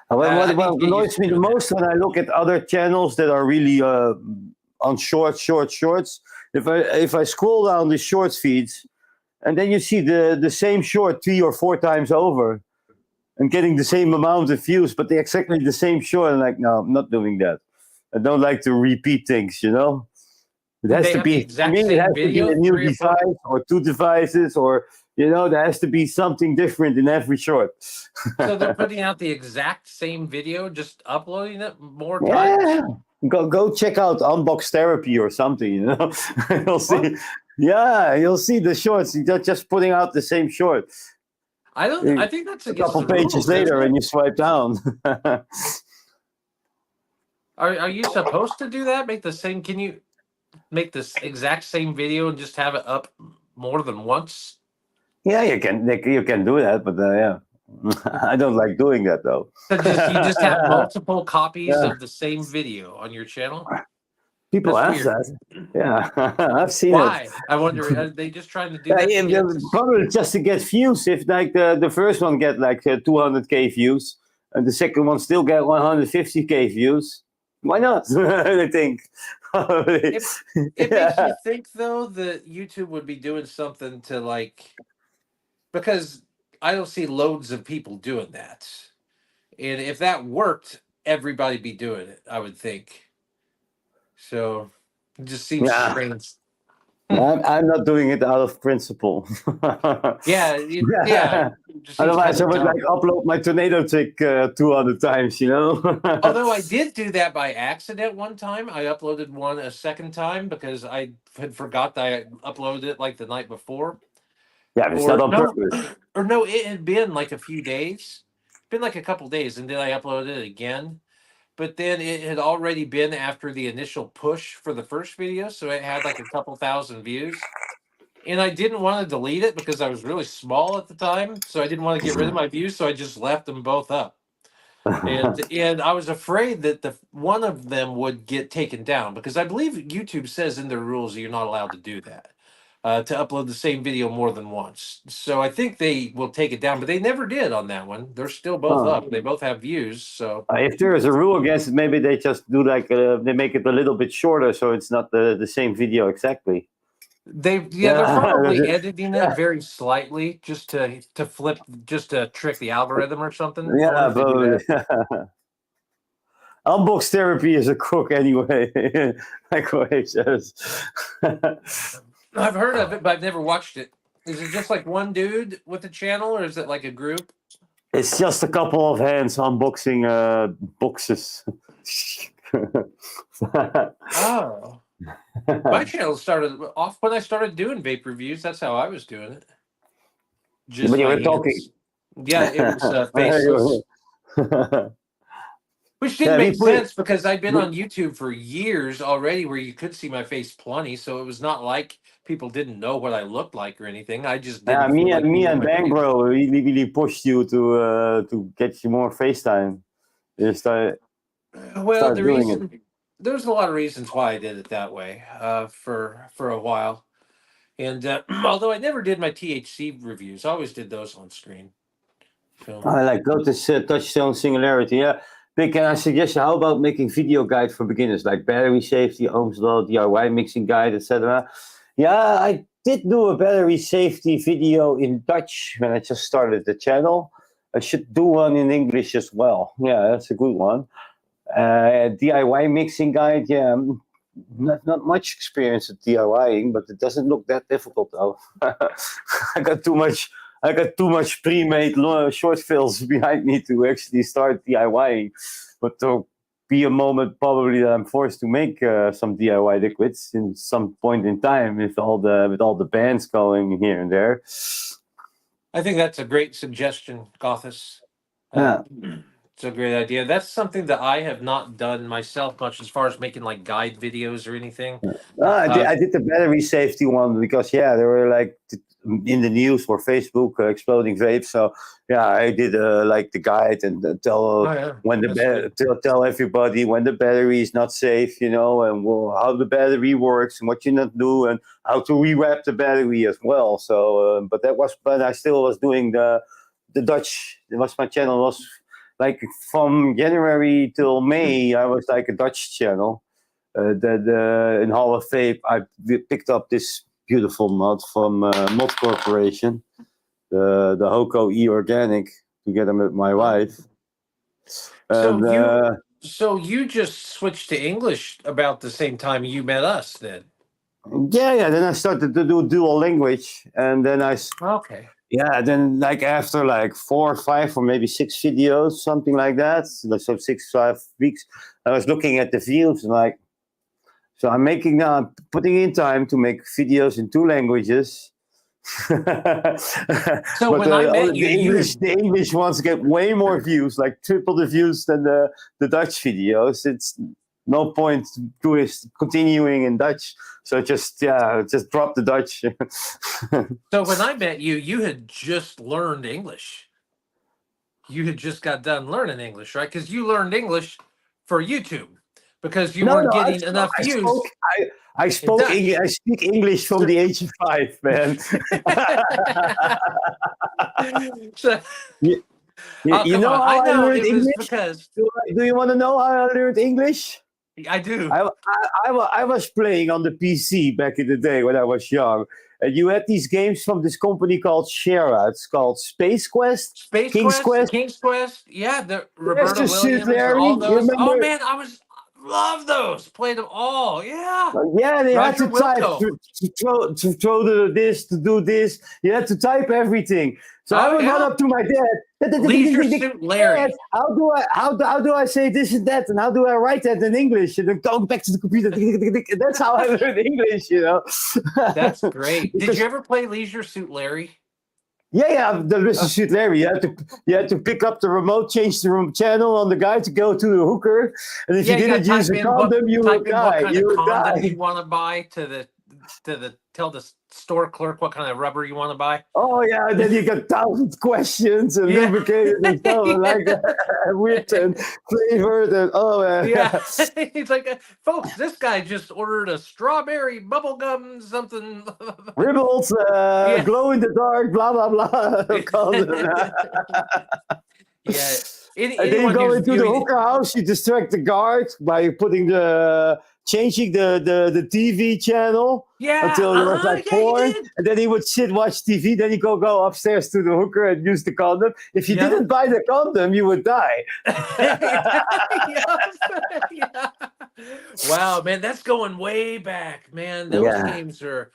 What I need to get used annoys to me the doing that. most when I look at other channels that are really on shorts. If I scroll down the shorts feeds, and then you see the same short 3 or 4 times over, and getting the same amount of views, but they're exactly the same short. I'm like, no, I'm not doing that. I don't like to repeat things. It has They to have the be, for exact me, it same has to be video, a new three or four. device or two devices, or there has to be something different in every short. So they're putting out the exact same video, just uploading it more Yeah, times. go check out Unbox Therapy or something. You'll What? see. Yeah, you'll see the shorts. They're just putting out the same short. I don't. I A think that's against couple the pages rules, isn't later, it? and you swipe down. Are you supposed to do that? Make the same? Can you make this exact same video and just have it up more than once? Yeah, you can do that, but yeah, I don't like doing that though. So just you just have multiple copies Yeah, of the same video on your channel? people That's have weird. that. Yeah, I've seen it. Why? I wonder. Are they just trying to do Yeah, that to yeah, get this? probably just to get views. If like the first one get like 200K views, and the second one still get 150K views, why not? I think. It it makes Yeah, me think though that YouTube would be doing something to like, because I don't see loads of people doing that, and if that worked, everybody'd be doing it. I would think. So it just seems yeah. strange. I'm not doing it out of principle. Yeah, yeah, it just seems kind Otherwise, I of would like dumb. upload my tornado trick 200 times. Although I did do that by accident one time. I uploaded one a second time because I had forgot that I uploaded it like the night before. Yeah, but it's not Or on no, purpose. or no, it had been like a few days. Been like a couple days, and then I uploaded it again. But then it had already been after the initial push for the first video, so it had like a couple thousand views. And I didn't want to delete it because I was really small at the time, so I didn't want to get rid of my views, so I just left them both up. and I was afraid that the one of them would get taken down because I believe YouTube says in their rules that you're not allowed to do that. To upload the same video more than once. So I think they will take it down, but they never did on that one. They're still both Huh. up. They both have views. So If there is a rule against it, maybe they just do like they make it a little bit shorter, so it's not the same video exactly. they're Yeah, probably editing it yeah, very slightly just to flip, just to trick the algorithm or something. I wonder yeah. if they do But that. unbox therapy is a crook anyway. Like what he says. I've heard of it, but I've never watched it. Is it just like one dude with a channel, or is it like a group? It's just a couple of hands unboxing boxes. Oh, my channel started off when I started doing vape reviews. That's how I was doing it. Just But you my were talking. hands. Yeah, it was faceless. Which didn't Yeah, we make put it. sense because I'd been on YouTube for years already where you could see my face plenty. So it was not like people didn't know what I looked like or anything. I just didn't feel like Me people and would Bang believe it. Bro really pushed you to get you more FaceTime. You Well, start doing it. there's a lot of reasons why I did it that way for a while. And although I never did my THC reviews, I always did those on screen. So I like Lotus Touchstone Singularity. Yeah. Big, can I suggest you, how about making video guide for beginners, like battery safety, Ohm's law, DIY mixing guide, etc. Yeah, I did do a battery safety video in Dutch when I just started the channel. I should do one in English as well. Yeah, that's a good one. DIY mixing guide. Yeah, not much experience with DIYing, but it doesn't look that difficult though. I got too much. I got too much pre-made short films behind me to actually start DIYing. But there'll be a moment probably that I'm forced to make some DIY liquids in some point in time with all the bands going here and there. I think that's a great suggestion, Gothis. Yeah. It's a great idea. That's something that I have not done myself much as far as making like guide videos or anything. I did the battery safety one because they were like in the news for Facebook exploding vape. So yeah, I did like the guide and tell Oh yeah, when that's good. tell everybody when the battery is not safe, and how the battery works and what you not do and how to rewrap the battery as well. So, but I still was doing the Dutch. It was my channel was like from January till May. I was like a Dutch channel. In Hall of Vape, I picked up this beautiful mod from Mod Corporation, the Hoko E Organic, together with my wife. So And you just switched to English about the same time you met us then. Then I started to do dual language, and then Okay. then like after like 4 or 5 or maybe 6 videos, something like that. So 5 weeks, I was looking at the views and like. So I'm putting in time to make videos in 2 languages. So But when I met you, the English ones get way more views, like triple the views than the Dutch videos. It's no point continuing in Dutch. So just drop the Dutch. so when I met you, you had just learned English. You had just got done learning English, right? Because you learned English for YouTube because you weren't No, getting enough views. I spoke Dutch. English. I speak English from the age of 5, man. So, you, you come know on. how I I know learned it was English? because Do you want to know how I learned English? I do. I was playing on the PC back in the day when I was young. And you had these games from this company called Shara. It's called Space Quest, Space King's Quest, Quest, King's Quest, yeah, the Roberta Master Suit Williams, all Larry. You those. Oh remember? man, love those. Played them all. Yeah. Yeah, they had Roger to type Wilco. to throw this, to do this. You had to type everything. So I Oh would run yeah. up to my dad. Leisure Suit Larry. Dad, how do I say this and that, and how do I write that in English? And then go back to the computer. That's how I learned English. That's great. Did Because- you ever play Leisure Suit Larry? Yeah, the Mr. Suit Larry. You had to pick up the remote, change the room channel on the guy to go to the hooker, and if you gotta didn't use type a in condom, you type would in what die. kind You of would condom die. you want to buy to tell the store clerk what kind of rubber you want to buy. Oh yeah, and then you get 1,000 questions and Yeah. lubricated and stuff, and like whipped and flavored, and Yeah, he's like, folks, this guy just ordered a strawberry bubblegum something. Ribbles, Yeah. glow in the dark, blah blah blah. Yeah. And then you go into the hooker house, you distract the guard by changing the TV channel until it was like porn, and then he would sit watch TV. Then he go upstairs to the hooker and use the condom. If you didn't buy the condom, you would die. Yeah. Wow, man, that's going way back, man. Those games are.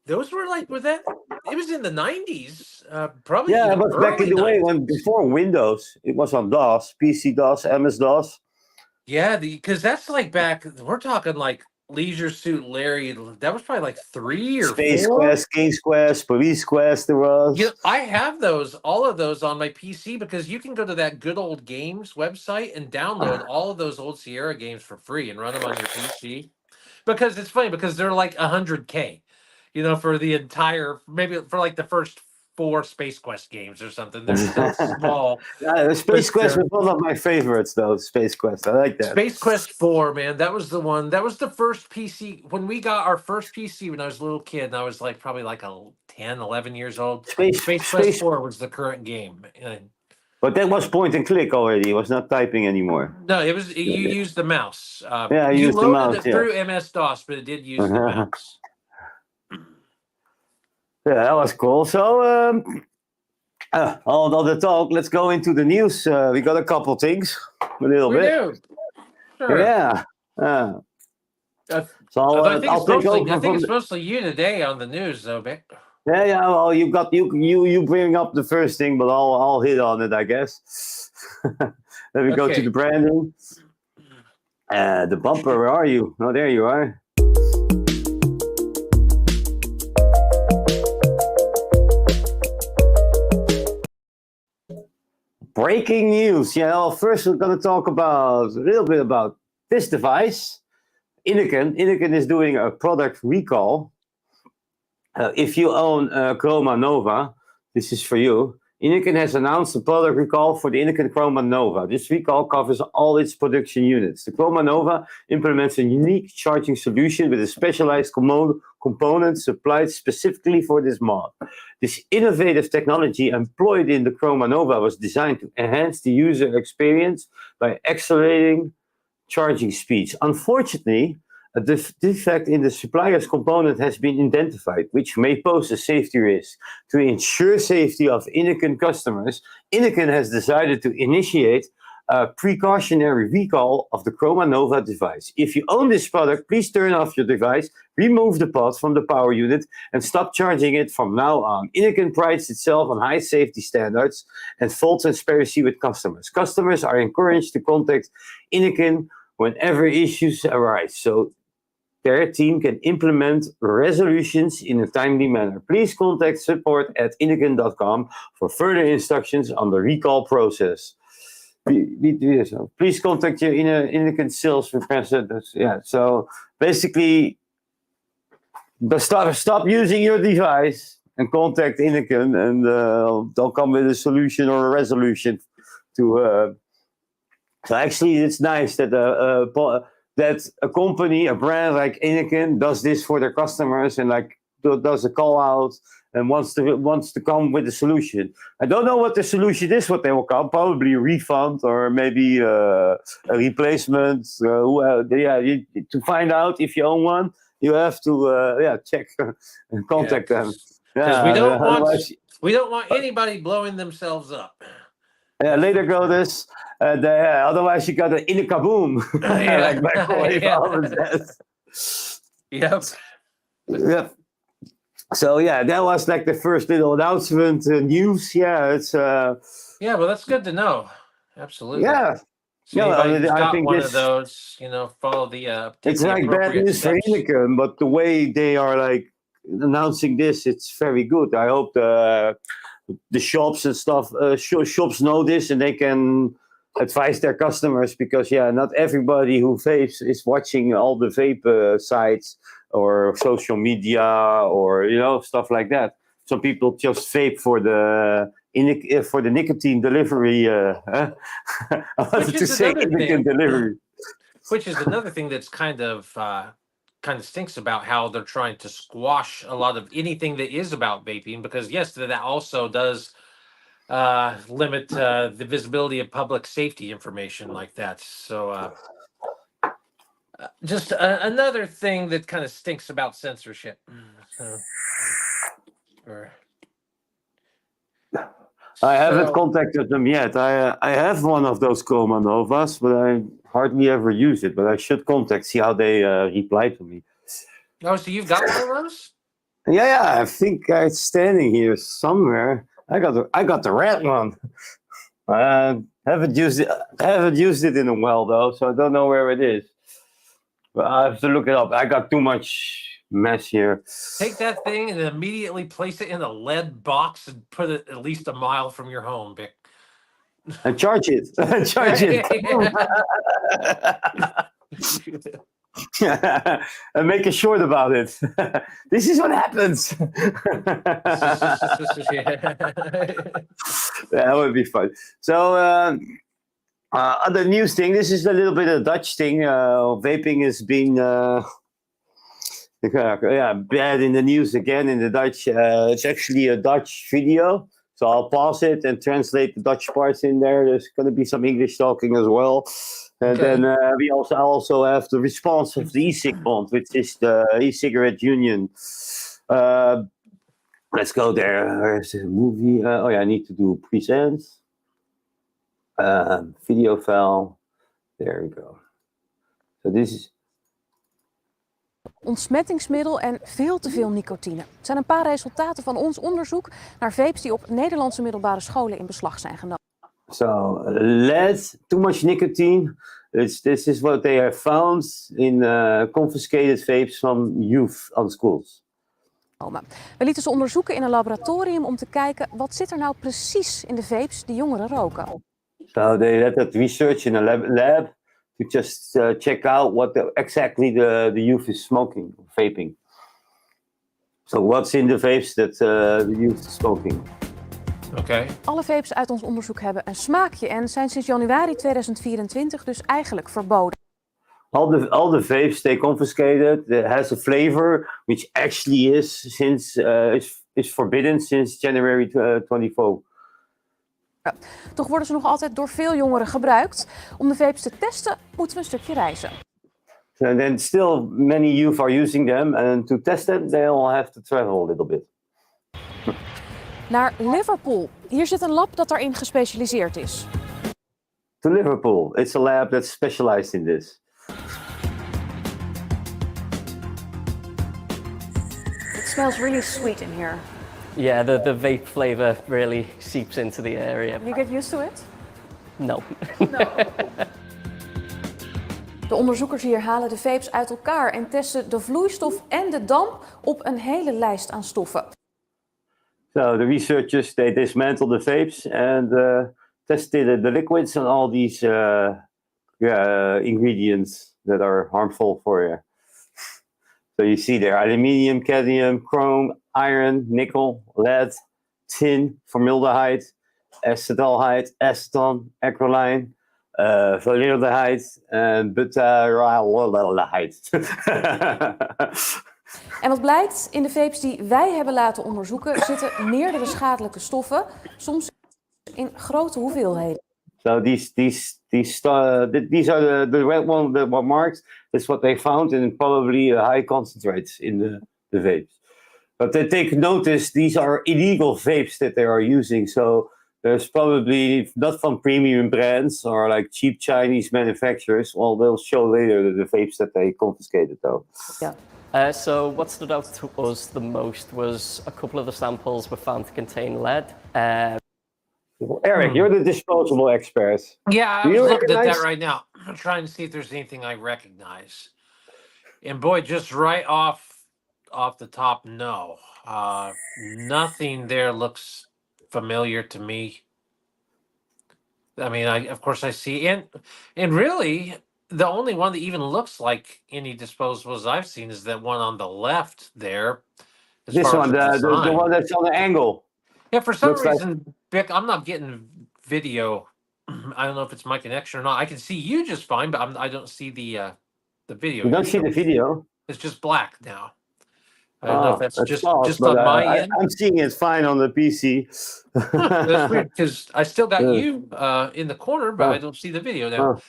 Those were like, was that? It was in the 90s, probably. Yeah, it was back in the way when before Windows, it was on DOS, PC DOS, MS DOS. Yeah, because that's like back. We're talking like Leisure Suit Larry. That was probably like 3 or 4. Space Quest, King's Quest, Police Quest. There was. Yeah, I have all of those on my PC because you can go to that Good Old Games website and download all of those old Sierra games for free and run them on your PC. Because it's funny because they're like 100K. For the entire, maybe for like the first 4 Space Quest games or something. They're so small. Yeah, the Space Quest was one of my favorites, though. Space Quest, I like that. Space Quest 4, man, that was the one. That was the first PC. When we got our first PC when I was a little kid, and I was like probably like 10, 11 years old. Space Quest 4 was the current game. But that was point and click already. It was not typing anymore. No, it was. You used the mouse. I used the mouse. You loaded it through MS DOS, but it did use the mouse. Yeah, that was cool. So, all of the talk, let's go into the news. We got a couple things, a little bit. We do. Sure. Yeah. So I think it's mostly you today on the news, though, Vic. Yeah. Well, you bring up the first thing, but I'll hit on it, I guess. Let me go to the branding. The bumper. Where are you? Oh, there you are. Breaking news. First we're going to talk a little bit about this device. Innokin. Innokin is doing a product recall. If you own Chroma Nova, this is for you. Innokin has announced a product recall for the Innokin Chroma Nova. This recall covers all its production units. The Chroma Nova implements a unique charging solution with a specialized component supplied specifically for this mod. This innovative technology employed in the Chroma Nova was designed to enhance the user experience by accelerating charging speeds. Unfortunately, a defect in the supplier's component has been identified, which may pose a safety risk. To ensure safety of Innokin customers, Innokin has decided to initiate a precautionary recall of the Chroma Nova device. If you own this product, please turn off your device, remove the pod from the power unit, and stop charging it from now on. Innokin prides itself on high safety standards and full transparency with customers. Customers are encouraged to contact Innokin whenever issues arise, so their team can implement resolutions in a timely manner. Please contact support@innokin.com for further instructions on the recall process. Please contact your Innokin sales representatives. Yeah, so basically, stop using your device and contact Innokin, and they'll come with a solution or a resolution to. So actually, it's nice that that a company, a brand like Innokin does this for their customers and like does a call out and wants to come with a solution. I don't know what the solution is, what they will come, probably a refund or maybe a replacement. To find out if you own one, you have to check and contact them. Because we don't want anybody blowing themselves up. Yeah, later go this. Otherwise, you got an in a kaboom. Like microwave Yep. So that was like the first little announcement news. Yeah, it's. Well, that's good to know. Absolutely. Yeah. So I think one of those, follow the. It's like bad news for Innokin, but the way they are like announcing this, it's very good. I hope the shops and stuff, shops know this and they can advise their customers, because not everybody who vapes is watching all the vape sites or social media, or stuff like that. Some people just vape for the nicotine delivery. I Which wanted to is say another nicotine thing. delivery. Which is another thing that's kind of stinks about how they're trying to squash a lot of anything that is about vaping, because yes, that also does limit the visibility of public safety information like that. So just another thing that kind of stinks about censorship. So, or, I haven't so contacted them yet. I have one of those Coma Novas, but I hardly ever use it. But I should see how they reply to me. oh, so you've got one of those? Yeah, I think it's standing here somewhere. I got the red one. Haven't used it. Haven't used it in a while though, so I don't know where it is. But I have to look it up. I got too much mess here. Take that thing and immediately place it in a lead box and put it at least a mile from your home, Vic. And charge it. Charge it. And make a short about it. This is what happens. That would be fun. So, other news thing. This is a little bit of Dutch thing. Vaping has been bad in the news again in the Dutch. It's actually a Dutch video. So I'll pause it and translate the Dutch parts in there. There's going to be some English talking as well. And Okay. then we also have the response of the e-cig bond, which is the e-cigarette union. Let's go there. Where's the movie? I need to do presents. Video file. There we go. So this is... Ontsmettingsmiddel en veel te veel nicotine. Het zijn een paar resultaten van ons onderzoek naar vapes die op Nederlandse middelbare scholen in beslag zijn genomen. So lead, too much nicotine. This is what they have found in confiscated vapes from youth on schools. We lieten ze onderzoeken in een laboratorium om te kijken wat zit er nou precies in de vapes die jongeren roken. So they let that research in a lab to just check out what exactly the youth is smoking, vaping. So what's in the vapes that the youth is smoking? Okay. Alle vapes uit ons onderzoek hebben een smaakje en zijn sinds januari 2024 dus eigenlijk verboden. All the vapes they confiscated has a flavor which actually is forbidden since January 24. Toch worden ze nog altijd door veel jongeren gebruikt. Om de vapes te testen moeten we een stukje reizen. And then still many youth are using them, and to test them they'll have to travel a little bit. Naar Liverpool. Hier zit een lab dat daarin gespecialiseerd is. To Liverpool. It's a lab that's specialized in this. It smells really sweet in here. Yeah, the vape flavor really seeps into the area. You get used to it? No. De onderzoekers hier halen de vapes uit elkaar en testen de vloeistof en de damp op een hele lijst aan stoffen. So the researchers, they dismantled the vapes and tested the liquids on all these ingredients that are harmful for you. So you see there, aluminium, cadmium, chrome, iron, nickel, lead, tin, formaldehyde, acetaldehyde, acetone, acrolein, formaldehyde, and butyraldehyde. En wat blijkt, in de vapes die wij hebben laten onderzoeken zitten meerdere schadelijke stoffen, soms in grote hoeveelheden. So these are the red one that were marked. That's what they found, and probably high concentrates in the vapes. But they take notice these are illegal vapes that they are using. So there's probably not from premium brands or like cheap Chinese manufacturers. Well, they'll show later the vapes that they confiscated, though. Yeah. So what stood out to us the most was a couple of the samples were found to contain lead. Eric, you're the disposable expert. Yeah, I Do was you looking at that recognize- right now. I'm trying to see if there's anything I recognize. And boy, just right off the top, no. Nothing there looks familiar to me. I mean, of course I see, and really, the only one that even looks like any disposables I've seen is that one on the left there. As This far one, as the one that's on the angle. yeah, for some Looks like reason, Vic, I'm not getting video. I don't know if it's my connection or not. I can see you just fine, but I don't see the video. you You're don't see the showing. video. It's just black now. I don't know if Oh, that's that's false. just But on my end. I'm seeing it fine on the PC. That's weird because I still got Yeah. you in the corner, but I don't see the video now. Oh,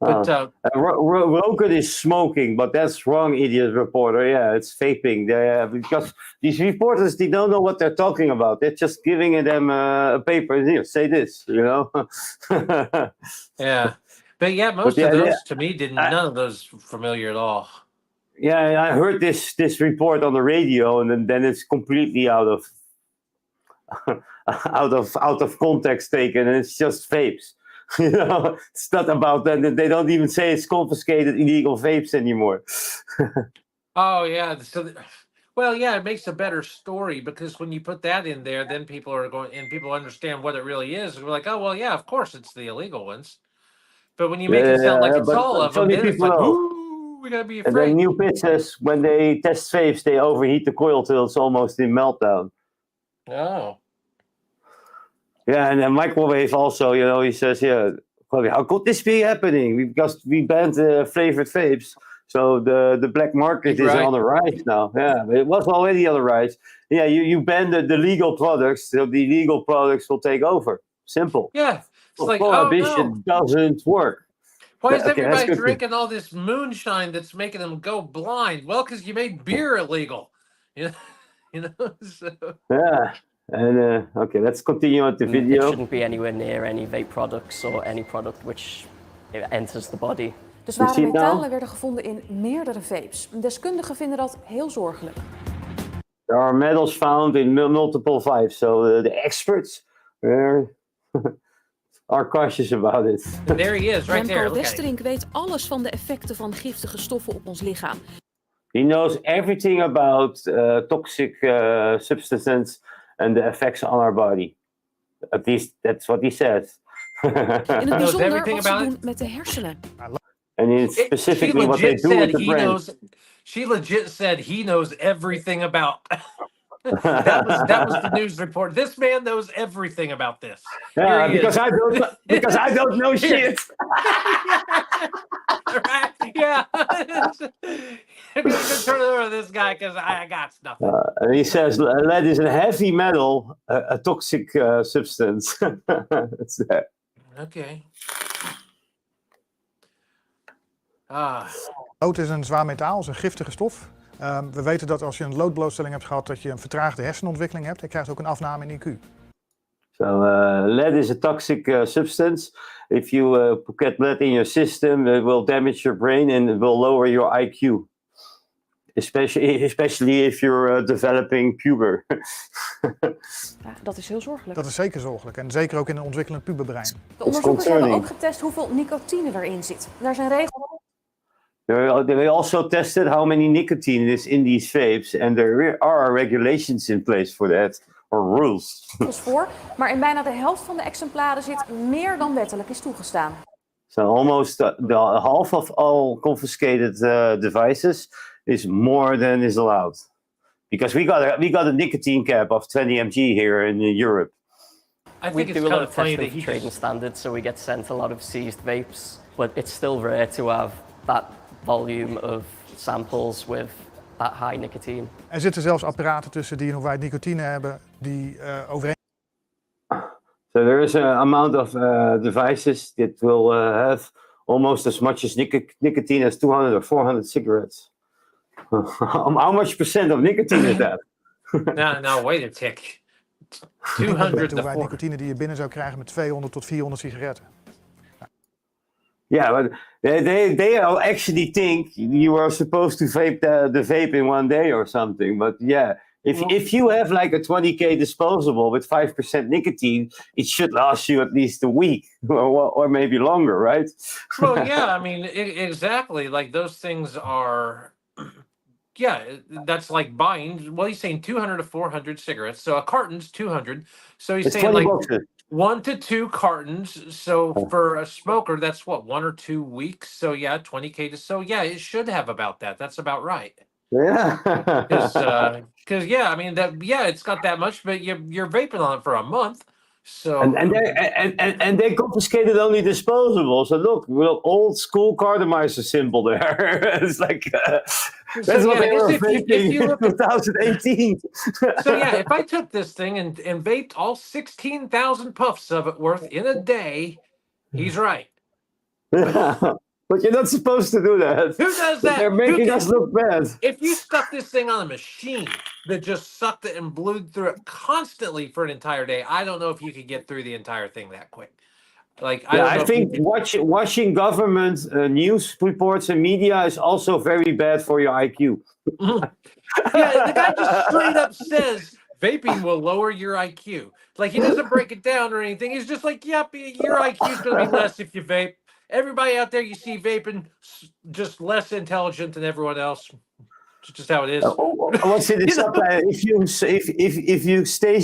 But Rogan is smoking, but that's wrong, idiot reporter. Yeah, it's vaping. Because these reporters, they don't know what they're talking about. They're just giving them a paper. Here, say this, yeah, but yeah, most yeah, of those to me none of those familiar at all. Yeah, I heard this report on the radio, and then it's completely out of out of context taken, and it's just vapes. It's not about that. They don't even say it's confiscated illegal vapes anymore. Oh yeah, so well, yeah, it makes a better story because when you put that in there, then people are going and people understand what it really is. And we're like, oh well, yeah, of course it's the illegal ones. But when you make it sound like it's but all of so them, many then it's people like, know. ooh, we gotta be And then afraid. new pitches, when they test vapes, they overheat the coil till it's almost in meltdown. Oh, Yeah, and then microwave also, he says, yeah, how could this be happening? Because we banned flavored vapes. So the black market is Right. on the rise now. Yeah, it was already on the rise. Yeah, you ban the legal products, so the illegal products will take over. Simple. yeah. It's like, oh Prohibition no, doesn't work. why is Okay, that's everybody good. drinking all this moonshine that's making them go blind? Well, because you made beer illegal. You know, so. Yeah. And okay, let's continue on the It video. shouldn't be anywhere near any vape products or any product which enters the body. De zware see it now? metalen werden gevonden in meerdere vapes. Deskundigen vinden dat heel zorgelijk. There are metals found in multiple vibes, so the experts are cautious about it. There he is, right there. Remco Look at him. Westerink weet alles van de effecten van giftige stoffen op ons lichaam. He knows everything about toxic substances and the effects on our body. At least that's what he says. In het Knows bijzonder everything wat ze about it? doen met de hersenen. And it's specifically what they do with the brain. She legit said he knows everything about. that was the news report. This man knows everything about this. Yeah, Here he because is. I don't know shit. Right? Yeah. I'm gonna turn it over to this guy because I got nothing. And he says lead is a heavy metal, a toxic substance. That's that. Okay. Lood is een zwaar metaal, is een giftige stof. We weten dat als je een loodblootstelling hebt gehad, dat je een vertraagde hersenontwikkeling hebt. Je krijgt ook een afname in IQ. So lead is a toxic substance. If you get lead in your system, it will damage your brain and it will lower your IQ. Especially if you're developing puber. Ja, dat is heel zorgelijk. Dat is zeker zorgelijk. En zeker ook in een ontwikkelend puberbrein. De onderzoekers hebben concerning. ook getest hoeveel nicotine erin zit. Daar zijn regels They also tested how many nicotine is in these vapes, and there are regulations in place for that, or rules. voor, maar in bijna de helft van de exemplaren zit meer dan wettelijk is toegestaan. So almost the half of all confiscated devices is more than is allowed. Because we got a nicotine cap of 20 mg here in Europe. I We think it's do a kind lot of of funny testing that for trading standards, so we get sent a lot of seized vapes, but it's still rare to have that volume of samples with that high nicotine. Er zitten zelfs apparaten tussen die een hoeveelheid nicotine hebben die overeen. So there is an amount of devices that will have almost as much as nicotine as 200 or 400 cigarettes. How much percent of nicotine is that? now wait a tick. De 200 to hoeveelheid 400. nicotine die je binnen zou krijgen met 200 tot 400 sigaretten. Yeah, but they actually think you are supposed to vape the vape in one day or something. But yeah, if you have like a 20K disposable with 5% nicotine, it should last you at least a week or maybe longer, right? Well, yeah, I mean, exactly. Like those things are, yeah, that's like buying. Well, he's saying 200 to 400 cigarettes. So a carton's 200. So he's It's saying 20 like boxes. 1 to 2 cartons. So for a smoker, that's what, 1 or 2 weeks. So yeah, 20K to so yeah, it should have about that. That's about right. Yeah. Because yeah, I mean that yeah, it's got that much, but you're vaping on it for a month. So And they confiscated only disposables. So look, old school Cardemizer symbol there. It's like that's what yeah, I they guess were if you vaping in look at 2018. so yeah, if I took this thing and vaped all 16,000 puffs of it worth in a day, he's right. But you're not supposed to do that. Who does But that? they're Who making can, us look bad. if you stuck this thing on a machine that just sucked it and blew through it constantly for an entire day, I don't know if you could get through the entire thing that quick. Like I Yeah, don't know I if you think could. watching government news reports and media is also very bad for your IQ. Yeah, the guy just straight up says vaping will lower your IQ. Like he doesn't break it down or anything. He's just like, yep, your IQ is going to be less if you vape. Everybody out there you see vaping, just less intelligent than everyone else. It's just how it is. What's in the You know? subtitle? If you stay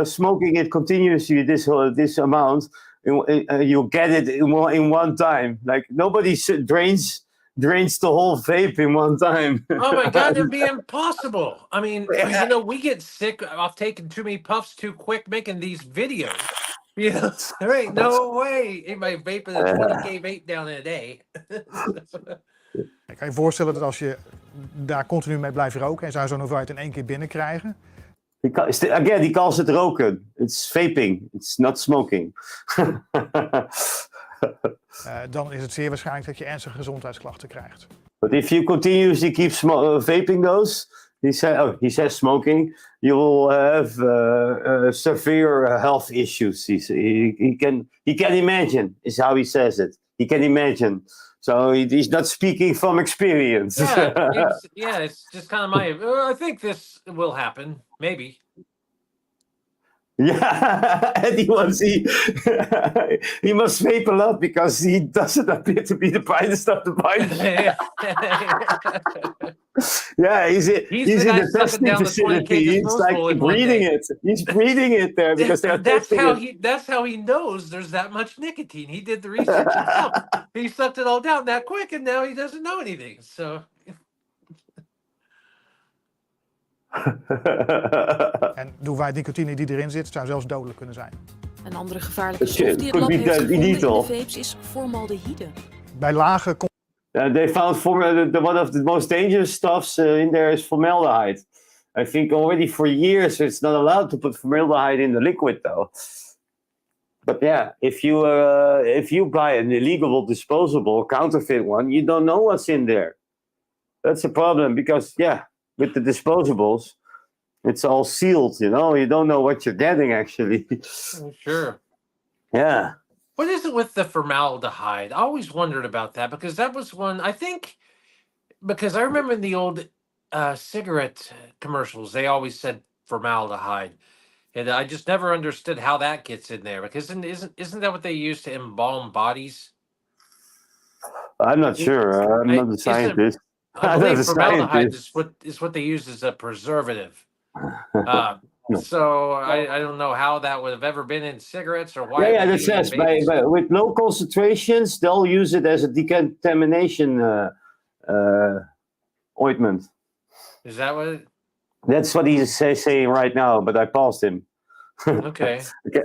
smoking it continuously this amount, you'll get it in one time. Like nobody drains the whole vape in one time. Oh my god, it'd be impossible. I mean, Yeah. you know, we get sick of taking too many puffs too quick making these videos. You know, there ain't no way anybody vaping a 20K vape down in a day. Ik kan je voorstellen dat als je daar continu mee blijft roken en zou je zo'n hoeveelheid in één keer binnenkrijgen. Again, he calls it roken. It's vaping. It's not smoking. Dan is het zeer waarschijnlijk dat je ernstige gezondheidsklachten krijgt. But if you continuously keep vaping those, he says smoking, you will have severe health issues. He can imagine, is how he says it. He can imagine. So he's not speaking from experience. Yeah, it's just kind of my. I think this will happen. Maybe. Yeah, and he must vape a lot because he doesn't appear to be the brightest of the bunch. Yeah, he's the in guy the sucking testing down the 20K facility. He's like disposable in one breathing day. it. He's breathing it there because they're testing it. That's how he knows there's that much nicotine. He did the research himself. He sucked it all down that quick, and now he doesn't know anything. So. En de hoeveelheid nicotine die erin zit, zou zelfs dodelijk kunnen zijn. Een andere gevaarlijke Shit, stof die het could lab be heeft gevonden in de illegal. vapes is formaldehyde. Bij lage They found one of the most dangerous stuffs in there is formaldehyde. I think already for years it's not allowed to put formaldehyde in the liquid though. But yeah, if you buy an illegal disposable, counterfeit one, you don't know what's in there. That's a problem because with the disposables, it's all sealed. You don't know what you're getting actually. Sure. Yeah. What is it with the formaldehyde? I always wondered about that because that was one, I think, because I remember in the old cigarette commercials, they always said formaldehyde. And I just never understood how that gets in there because isn't that what they use to embalm bodies? I'm not sure. I'm not a scientist. I believe formaldehyde is what they use as a preservative. So I don't know how that would have ever been in cigarettes or why. Yeah, that says with low concentrations, they'll use it as a decontamination ointment. Is that what it? That's what he's saying right now, but I paused him. Okay.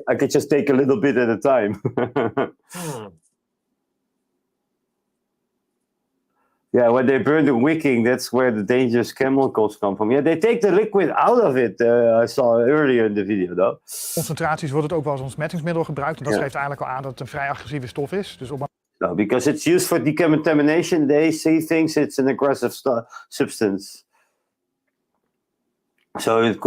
I could just take a little bit at a time. Yeah, when they burn the wicking, that's where the dangerous chemicals come from. Yeah, they take the liquid out of it. I saw earlier in the video, though. concentraties wordt het ook wel als ontsmettingsmiddel gebruikt. En dat geeft eigenlijk al aan dat het een vrij agressieve stof is. Dus No, because it's used for decontamination, they see things it's an aggressive substance. So it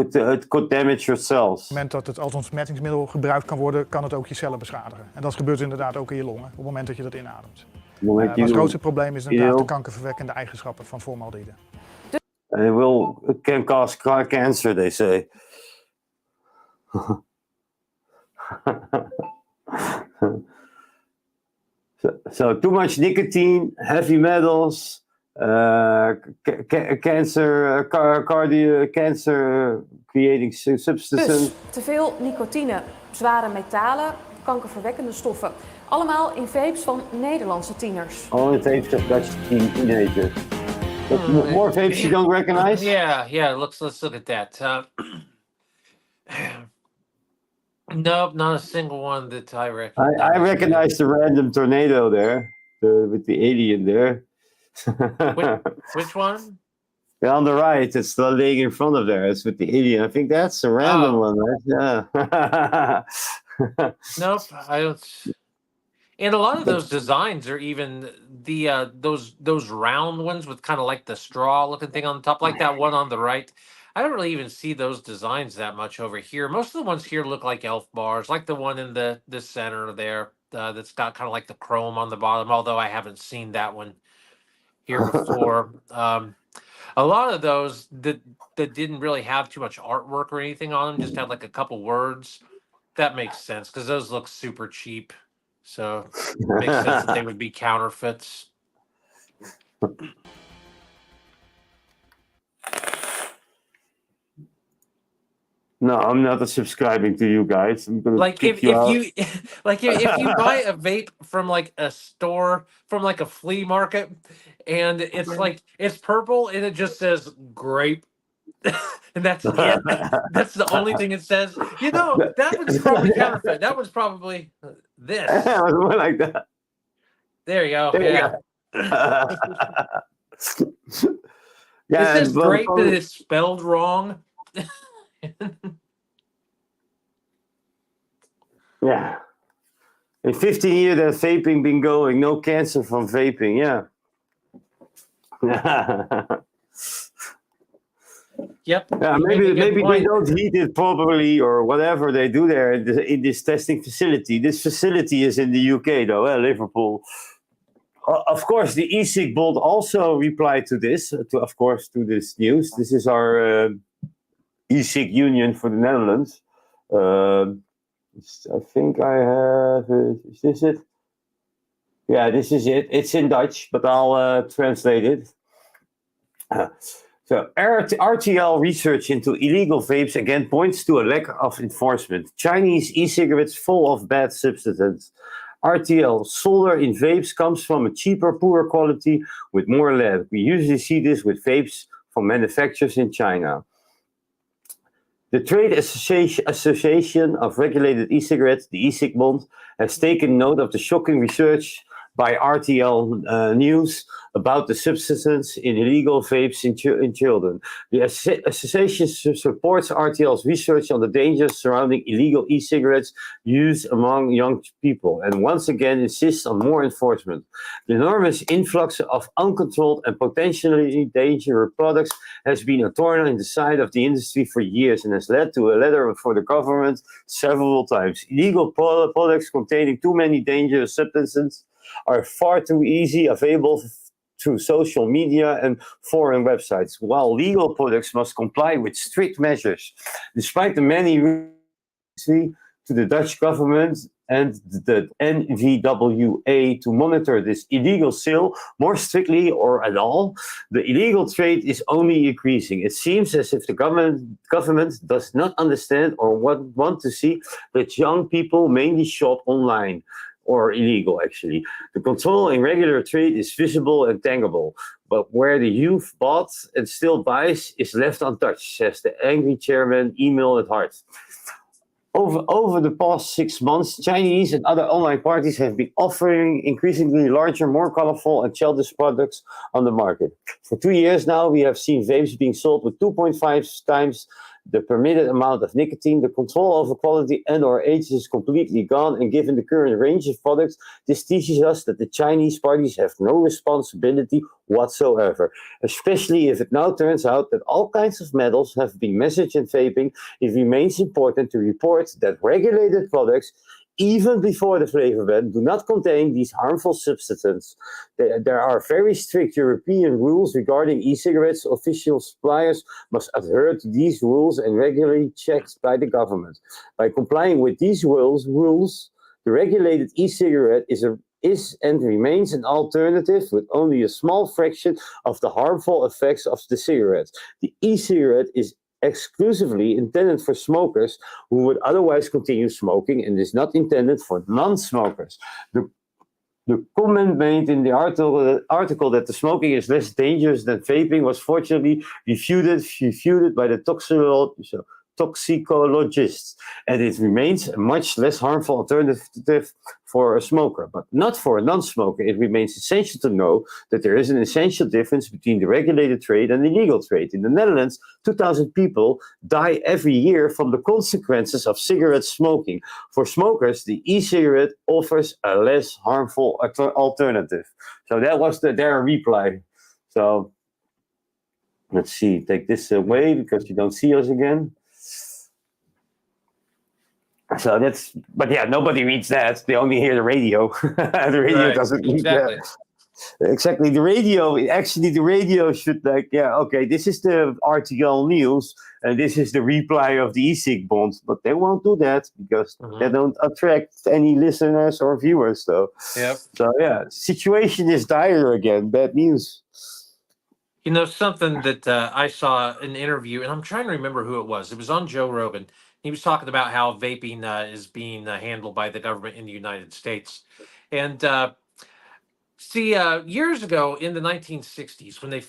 could damage your cells. op het moment dat het als ontsmettingsmiddel gebruikt kan worden, kan het ook je cellen beschadigen. En dat gebeurt inderdaad ook in je longen op het moment dat je dat inademt. Maar het grootste probleem is inderdaad de kankerverwekkende eigenschappen van formaldehyde. It can cause cancer, they say. So too much nicotine, heavy metals, cancer creating substances. Dus te veel nicotine, zware metalen, kankerverwekkende stoffen. Allemaal in vapes van Nederlandse tieners. All in vapes of Dutch teenagers. More vapes you don't recognize? Yeah. Let's look at that. Nope, not a single one that I recognize. I recognize the random tornado there, with the alien there. Which one? Yeah, on the right, it's the laying in front of there. It's with the alien. I think that's a random one, right? Yeah. Nope, I don't. And a lot of those designs are even the those round ones with kind of like the straw looking thing on the top, like that one on the right. I don't really even see those designs that much over here. Most of the ones here look like elf bars, like the one in the center there that's got kind of like the chrome on the bottom. Although I haven't seen that one here before. A lot of those that didn't really have too much artwork or anything on them, just had like a couple words. That makes sense because those look super cheap. So it makes sense that they would be counterfeits. No, I'm not subscribing to you guys. I'm gonna Like kick if you out. you like if you buy a vape from like a store, from like a flea market, and it's like it's purple and it just says grape. And that's it. That's the only thing it says. You know, that one's probably counterfeit. That one's probably this. Yeah, it was more like that. There you go. There you Yeah. Yeah, It says grape, but it's spelled wrong. Yeah. In 15 years that vaping been going, no cancer from vaping, yeah. Yep. Yeah, maybe they don't heat it properly or whatever they do there in this testing facility. This facility is in the UK though, Liverpool. Of course, the e-cig Bold also replied to this, to this news. This is our e-cig union for the Netherlands. I think I have. Is this it? Yeah, this is it. It's in Dutch, but I'll translate it. So, RTL research into illegal vapes again points to a lack of enforcement. Chinese e-cigarettes full of bad substances. RTL solder in vapes comes from a cheaper, poorer quality with more lead. We usually see this with vapes from manufacturers in China. The Trade Association of Regulated E-Cigarettes, the e-cig Bond, has taken note of the shocking research by RTL News about the substance in illegal vapes in children. The association supports RTL's research on the dangers surrounding illegal e-cigarettes use among young people and once again insists on more enforcement. The enormous influx of uncontrolled and potentially dangerous products has been a thorn in the side of the industry for years and has led to a letter for the government several times. Illegal products containing too many dangerous substances are far too easy available through social media and foreign websites, while legal products must comply with strict measures. Despite the many to the Dutch government and the NVWA to monitor this illegal sale more strictly or at all, the illegal trade is only increasing. It seems as if the government does not understand or want to see that young people mainly shop online. Or illegal, actually. The control in regular trade is visible and tangible, but where the youth bought and still buys is left untouched, says the angry chairman, email at heart. Over the past 6 months, Chinese and other online parties have been offering increasingly larger, more colorful and childish products on the market. For 2 years now, we have seen vapes being sold with 2.5 times the permitted amount of nicotine. The control over quality and or age is completely gone, and given the current range of products, this teaches us that the Chinese parties have no responsibility whatsoever, especially if it now turns out that all kinds of metals have been messaged in vaping. It remains important to report that regulated products, even before the flavor ban, do not contain these harmful substances. There are very strict European rules regarding e-cigarettes. Official suppliers must adhere to these rules and regularly checked by the government. By complying with these rules, the regulated e-cigarette is and remains an alternative with only a small fraction of the harmful effects of the cigarette. The e-cigarette is exclusively intended for smokers who would otherwise continue smoking and is not intended for non-smokers. The comment made in the article that the smoking is less dangerous than vaping was fortunately refuted by the toxicologists, and it remains a much less harmful alternative for a smoker, but not for a non-smoker. It remains essential to know that there is an essential difference between the regulated trade and the legal trade. In the Netherlands, 2,000 people die every year from the consequences of cigarette smoking. For smokers, the e-cigarette offers a less harmful alternative. So that was their reply. So let's see, take this away because you don't see us again. So but yeah, nobody reads that. They only hear the radio. The radio doesn't read that. Exactly. The radio should okay, this is the RTL news and this is the reply of the e-cig bond, but they won't do that because they don't attract any listeners or viewers. So yeah, situation is dire again. Bad news. You know, something that I saw an interview, and I'm trying to remember who it was. It was on Joe Rogan. He was talking about how vaping is being handled by the government in the United States. And years ago in the 1960s, when they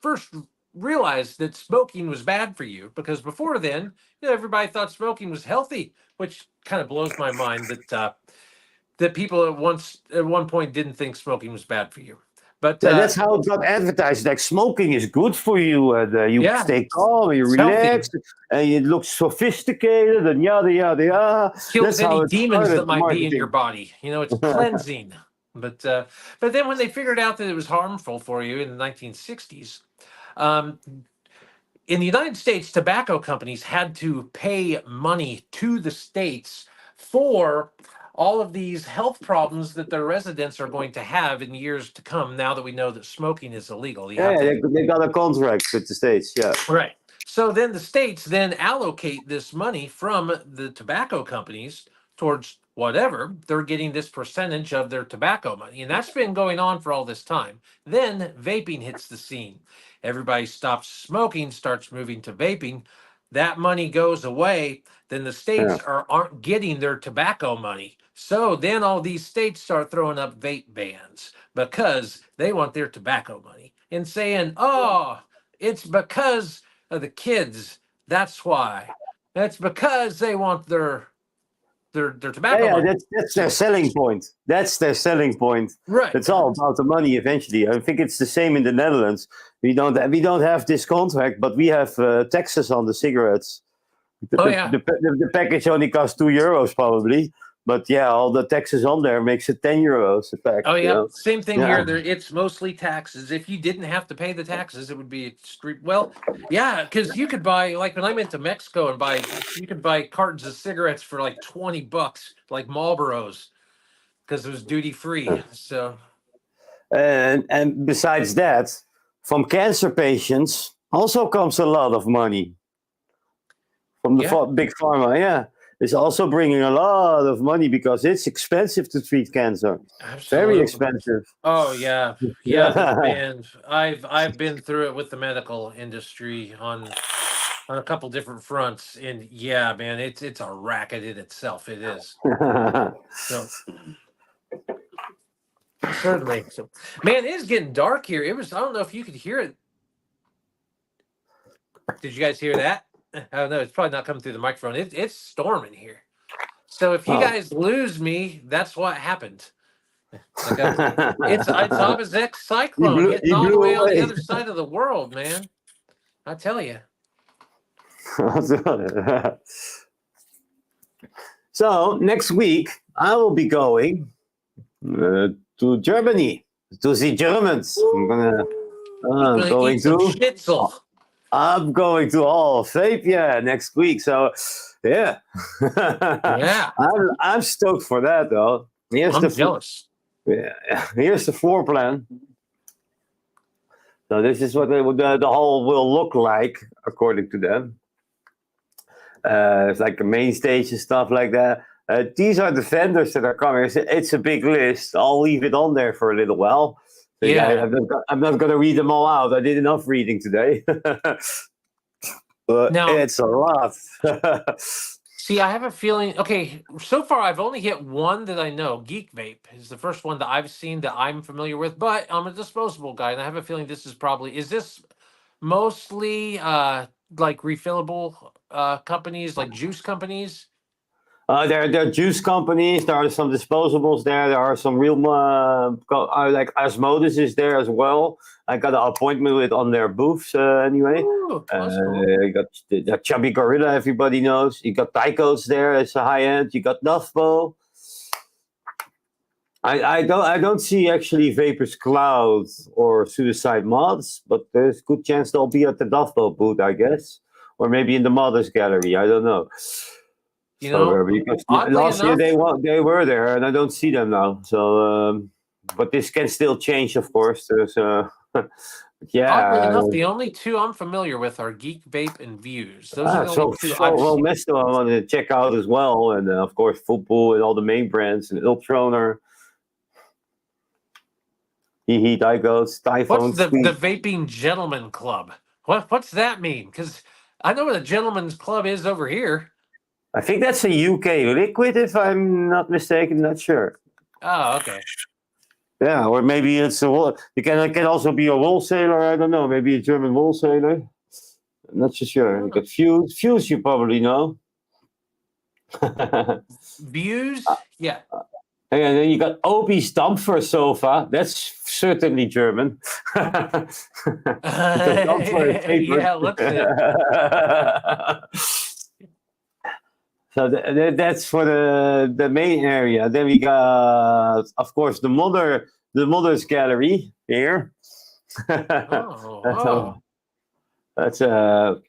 first realized that smoking was bad for you, because before then, everybody thought smoking was healthy, which kind of blows my mind that people at one point didn't think smoking was bad for you. But that's how it got advertised. Like smoking is good for you, and you stay calm, and you relax, and you look sophisticated, and yada yada yada. Kills any demons that might be in your body. It's cleansing. But then when they figured out that it was harmful for you in the 1960s, in the United States, tobacco companies had to pay money to the states for all of these health problems that their residents are going to have in years to come, now that we know that smoking is illegal. They got a contract with the states, Right. So then the states then allocate this money from the tobacco companies towards whatever. They're getting this percentage of their tobacco money. And that's been going on for all this time. Then vaping hits the scene. Everybody stops smoking, starts moving to vaping. That money goes away. Then the states aren't getting their tobacco money. So then all these states start throwing up vape bans because they want their tobacco money and saying, oh, it's because of the kids. That's why. That's because they want their tobacco money. That's their selling point. That's their selling point. Right. It's all about the money eventually. I think it's the same in the Netherlands. We don't have this contract, but we have taxes on the cigarettes. The package only costs €2 probably. But yeah, all the taxes on there makes it €10 a pack. Oh yeah, same thing here. It's mostly taxes. If you didn't have to pay the taxes, it would be extreme. Well, yeah, because you could buy, like when I went to Mexico you could buy cartons of cigarettes for like $20, like Marlboros, because it was duty free. So, and besides that, from cancer patients also comes a lot of money from the big pharma. Yeah. It's also bringing a lot of money because it's expensive to treat cancer. Absolutely. Very expensive. Oh yeah, man. I've been through it with the medical industry on a couple different fronts, and yeah, man, it's a racket in itself. It is. So certainly. So, man, it is getting dark here. It was. I don't know if you could hear it. Did you guys hear that? I don't know. It's probably not coming through the microphone. It's storming here. So if you guys lose me, that's what happened. It's Abizek's cyclone hitting all the way on the other side of the world, man. I tell you. So next week I will be going to Germany to see Germans. I'm going to schnitzel. I'm going to Hall of Vape, next week. So, yeah. I'm stoked for that, though. I'm jealous. Here's the floor plan. So this is what the hall will look like, according to them. It's like a main stage and stuff like that. These are the vendors that are coming. It's a big list. I'll leave it on there for a little while. So Yeah. I'm not going to read them all out. I did enough reading today. But Now, it's a lot. see, I have a feeling. Okay, so far I've only hit one that I know. Geek Vape is the first one that I've seen that I'm familiar with. But I'm a disposable guy, and I have a feeling this is probably. Is this mostly like refillable companies, like juice companies? There are juice companies. There are some disposables there. There are some real like Osmosis is there as well. I got an appointment with on their booths anyway. Ooh, that's cool. You got the Chubby Gorilla, everybody knows. You got Tyco's there. It's a high end. You got Nuffbo. I don't see actually Vapors Cloud or Suicide Mods, but there's good chance they'll be at the Duffbo booth, I guess, or maybe in the Modders Gallery. I don't know. You know, Because oddly last year enough, they were there, and I don't see them now. So, but this can still change, of course. There's, oddly yeah. enough, the only two I'm familiar with are Geek Vape and Views. Those are the So only two I've well, seen. Mesto I wanted to check out as well, and of course Football and all the main brands and Ultroner, Heat, Dygos, Typhon, What's the Sweet. Vaping Gentleman Club? What's that mean? Because I know what a gentleman's club is over here. I think that's a UK liquid, if I'm not mistaken. Not sure. Oh, okay. Yeah, or maybe it's it can also be a wholesaler. I don't know. Maybe a German wholesaler. I'm not so sure. You got Fuse, you probably know. Views? Yeah. And then you got Obi's Dampfer sofa. That's certainly German. Yeah, looks it. So that's for the main area. Then we got, of course, the Modders Gallery here. That's here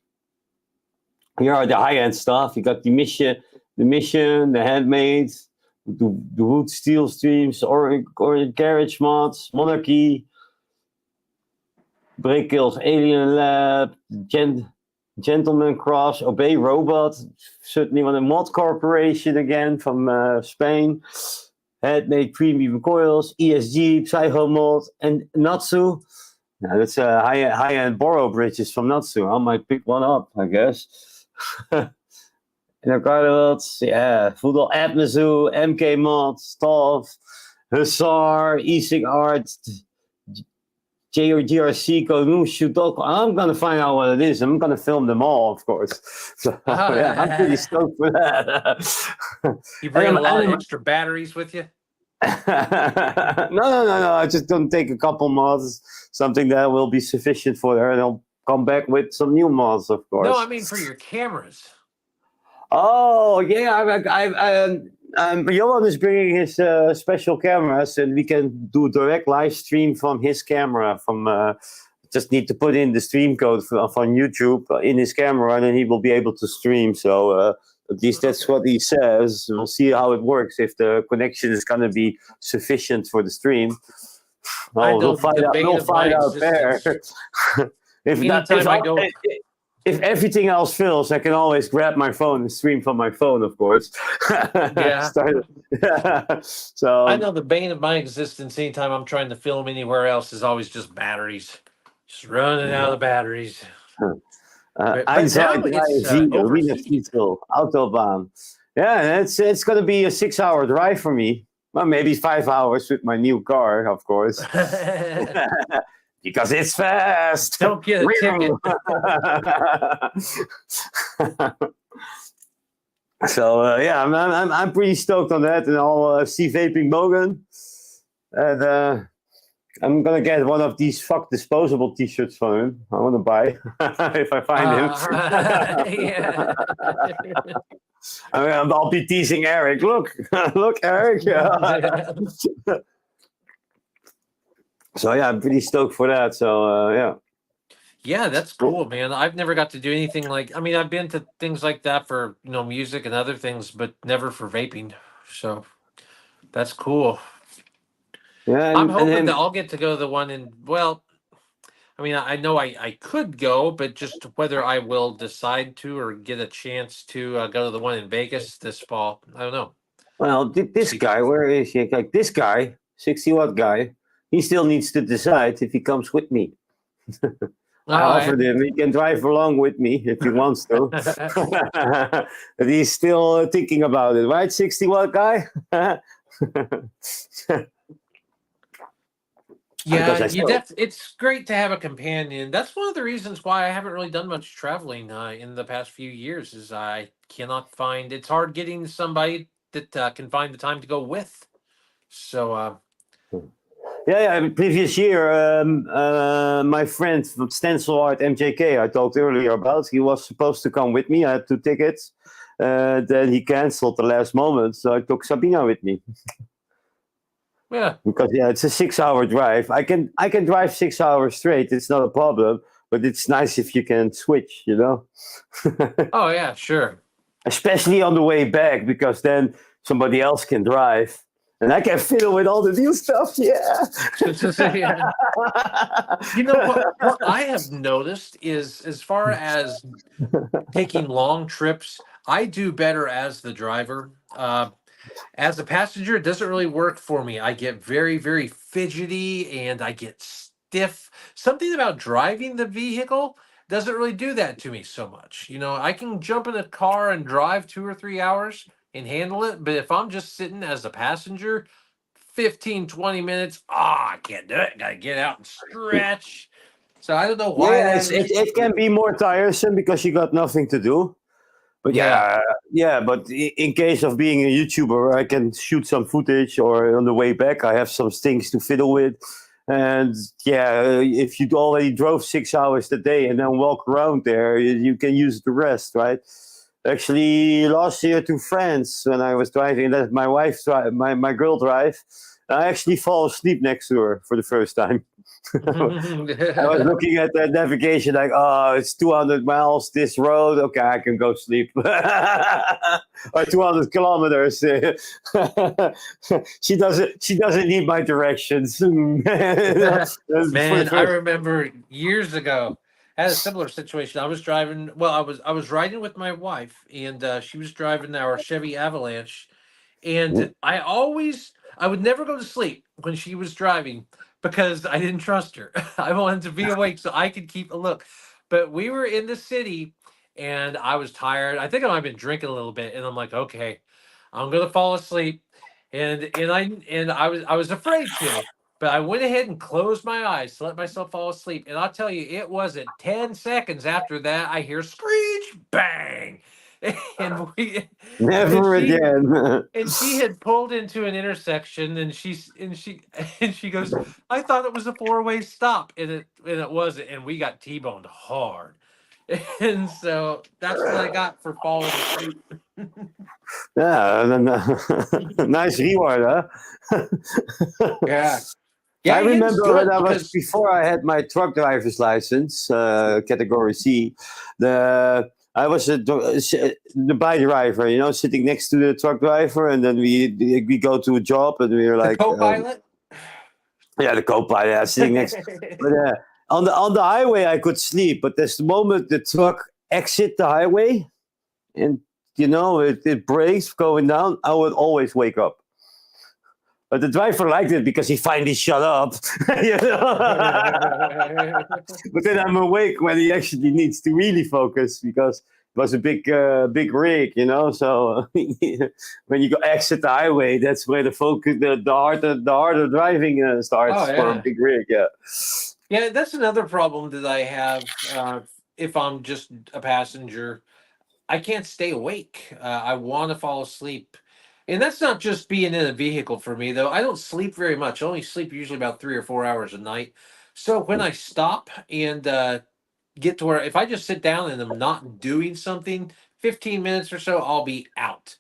are the high end stuff. You got the mission, the handmaids, the wood steel streams, or garage mods, monarchy, Breakkill's Alien Lab, Gentleman Cross, Obey Robot, certainly one of the Mod Corporation again from Spain, Handmade Premium Coils, ESG, Psycho Mod, and Natsu. Now that's high end Boro bridges from Natsu. I might pick one up, I guess. And I've got Voodoo Atmazu, MK Mod, Staff, Hussar, Ising Art, JRC, Shutoko. I'm going to find out what it is. I'm going to film them all, of course. So, yeah, I'm pretty stoked for that. You bring a lot of extra batteries with you? No. I just don't take a couple mods, something that will be sufficient for her, and I'll come back with some new mods, of course. No, I mean for your cameras. Oh yeah, Johan is bringing his special cameras, and we can do direct live stream from his camera. Just need to put in the stream code from YouTube in his camera, and then he will be able to stream. So at least that's what he says. We'll see how it works, if the connection is going to be sufficient for the stream. We'll find out there. If everything else fails, I can always grab my phone and stream from my phone, of course. Yeah. So I know the bane of my existence anytime I'm trying to film anywhere else is always just batteries. Just running out of batteries. Autobahn. Yeah, it's going to be a 6-hour drive for me. Well, maybe 5 hours with my new car, of course. Because it's fast. Don't get a ticket. So yeah, I'm pretty stoked on that, and I'll see Vaping Mogan, and I'm gonna get one of these fuck disposable T-shirts from him. I want to buy if I find him. Yeah. I'll be teasing Eric. Look, Eric. So yeah, I'm pretty stoked for that. So yeah. Yeah, that's cool, man. I've never got to do anything like. I mean, I've been to things like that for music and other things, but never for vaping. So that's cool. Yeah, I'm hoping that I'll get to go to the one in. Well, I mean, I know I could go, but just whether I will decide to or get a chance to go to the one in Vegas this fall, I don't know. Well, this guy, where is he? Like this guy, 60-watt guy, he still needs to decide if he comes with me. I All right. offered him he can drive along with me if he wants to. But he's still thinking about it, right? 60-watt guy. Yeah, Because I still, it's great to have a companion. That's one of the reasons why I haven't really done much traveling in the past few years. Is I cannot find. It's hard getting somebody that can find the time to go with. So yeah. Previous year, my friend from Stencil Art MJK, I talked earlier about, he was supposed to come with me. I had 2 tickets. Then he canceled the last moment, so I took Sabina with me. yeah. Because it's a 6-hour drive. I can drive 6 hours straight. It's not a problem. But it's nice if you can switch, Oh yeah, sure. Especially on the way back, because then somebody else can drive, and I can fiddle with all the new stuff. Yeah. Yeah. You know what I have noticed is as far as taking long trips, I do better as the driver. As a passenger, it doesn't really work for me. I get very, very fidgety and I get stiff. Something about driving the vehicle doesn't really do that to me so much. I can jump in a car and drive 2 or 3 hours and handle it. But if I'm just sitting as a passenger, 15, 20 minutes, I can't do it. Gotta get out and stretch. So I don't know why Yeah, that is. it can be more tiresome because you got nothing to do. But Yeah. yeah. But in case of being a YouTuber, I can shoot some footage, or on the way back, I have some things to fiddle with. And yeah, if you already drove 6 hours a day and then walk around there, you can use the rest, right? Actually, last year to France, when I was driving, let my wife drive, my girl drive, I actually fall asleep next to her for the first time. I was looking at the navigation like, oh, it's 200 miles this road. Okay, I can go sleep. Or 200 kilometers. She doesn't need my directions. Man, I remember years ago, I had a similar situation. I was driving. Well, I was riding with my wife, and she was driving our Chevy Avalanche, and I would never go to sleep when she was driving because I didn't trust her. I wanted to be awake so I could keep a look. But we were in the city, and I was tired. I think I might have been drinking a little bit, and I'm like, okay, I'm gonna fall asleep, and I was afraid to. But I went ahead and closed my eyes to let myself fall asleep. And I'll tell you, it wasn't 10 seconds after that, I hear screech, bang. And we and Never she again. and she had pulled into an intersection and she goes, I thought it was a four-way stop, and it wasn't, and we got T-boned hard. And so that's what I got for falling asleep. Yeah, nice reward, huh? Yeah. Yeah, I it's remember when good I was because before I had my truck driver's license, category C. I was the bike driver, sitting next to the truck driver, and then we go to a job, and we were the like, co-pilot. yeah, the co-pilot, yeah, sitting next. But on the highway, I could sleep, but there's the moment the truck exit the highway, and it brakes going down, I would always wake up. But the driver liked it because he finally shut up. But then I'm awake when he actually needs to really focus, because it was a big rig, So when you go exit the highway, that's where the focus, the harder driving starts Oh for a yeah. big rig. Yeah. Yeah, that's another problem that I have if I'm just a passenger. I can't stay awake. I want to fall asleep. And that's not just being in a vehicle for me, though. I don't sleep very much. I only sleep usually about 3 or 4 hours a night. So when I stop and get to where, if I just sit down and I'm not doing something, 15 minutes or so, I'll be out.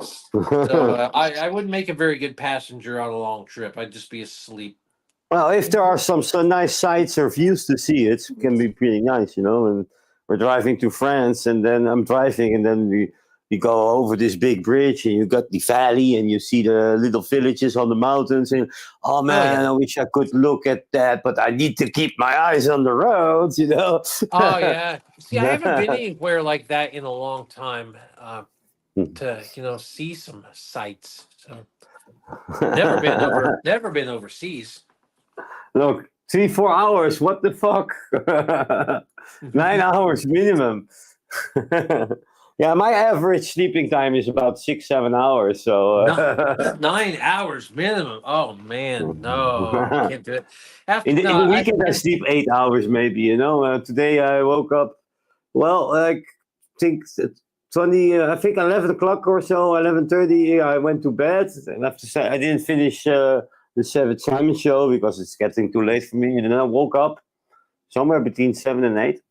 So I wouldn't make a very good passenger on a long trip. I'd just be asleep. Well, if there are some nice sights or views to see, it can be pretty nice, And we're driving to France, and then I'm driving, and then we go over this big bridge, and you got the valley, and you see the little villages on the mountains, and oh man, yeah. I wish I could look at that, but I need to keep my eyes on the roads. Oh yeah. See, I haven't been anywhere like that in a long time. to see some sights. So never been overseas. Look, 3-4 hours. What the fuck? 9 hours minimum. Yeah, my average sleeping time is about 6-7 hours. So 9 hours minimum. Oh man, no, I can't do it. in the weekend, I sleep 8 hours maybe. Today I woke up. Well, I think 11 o'clock or so, 11:30. I went to bed. I have to say I didn't finish the Simon show because it's getting too late for me. And then I woke up somewhere between 7 and 8.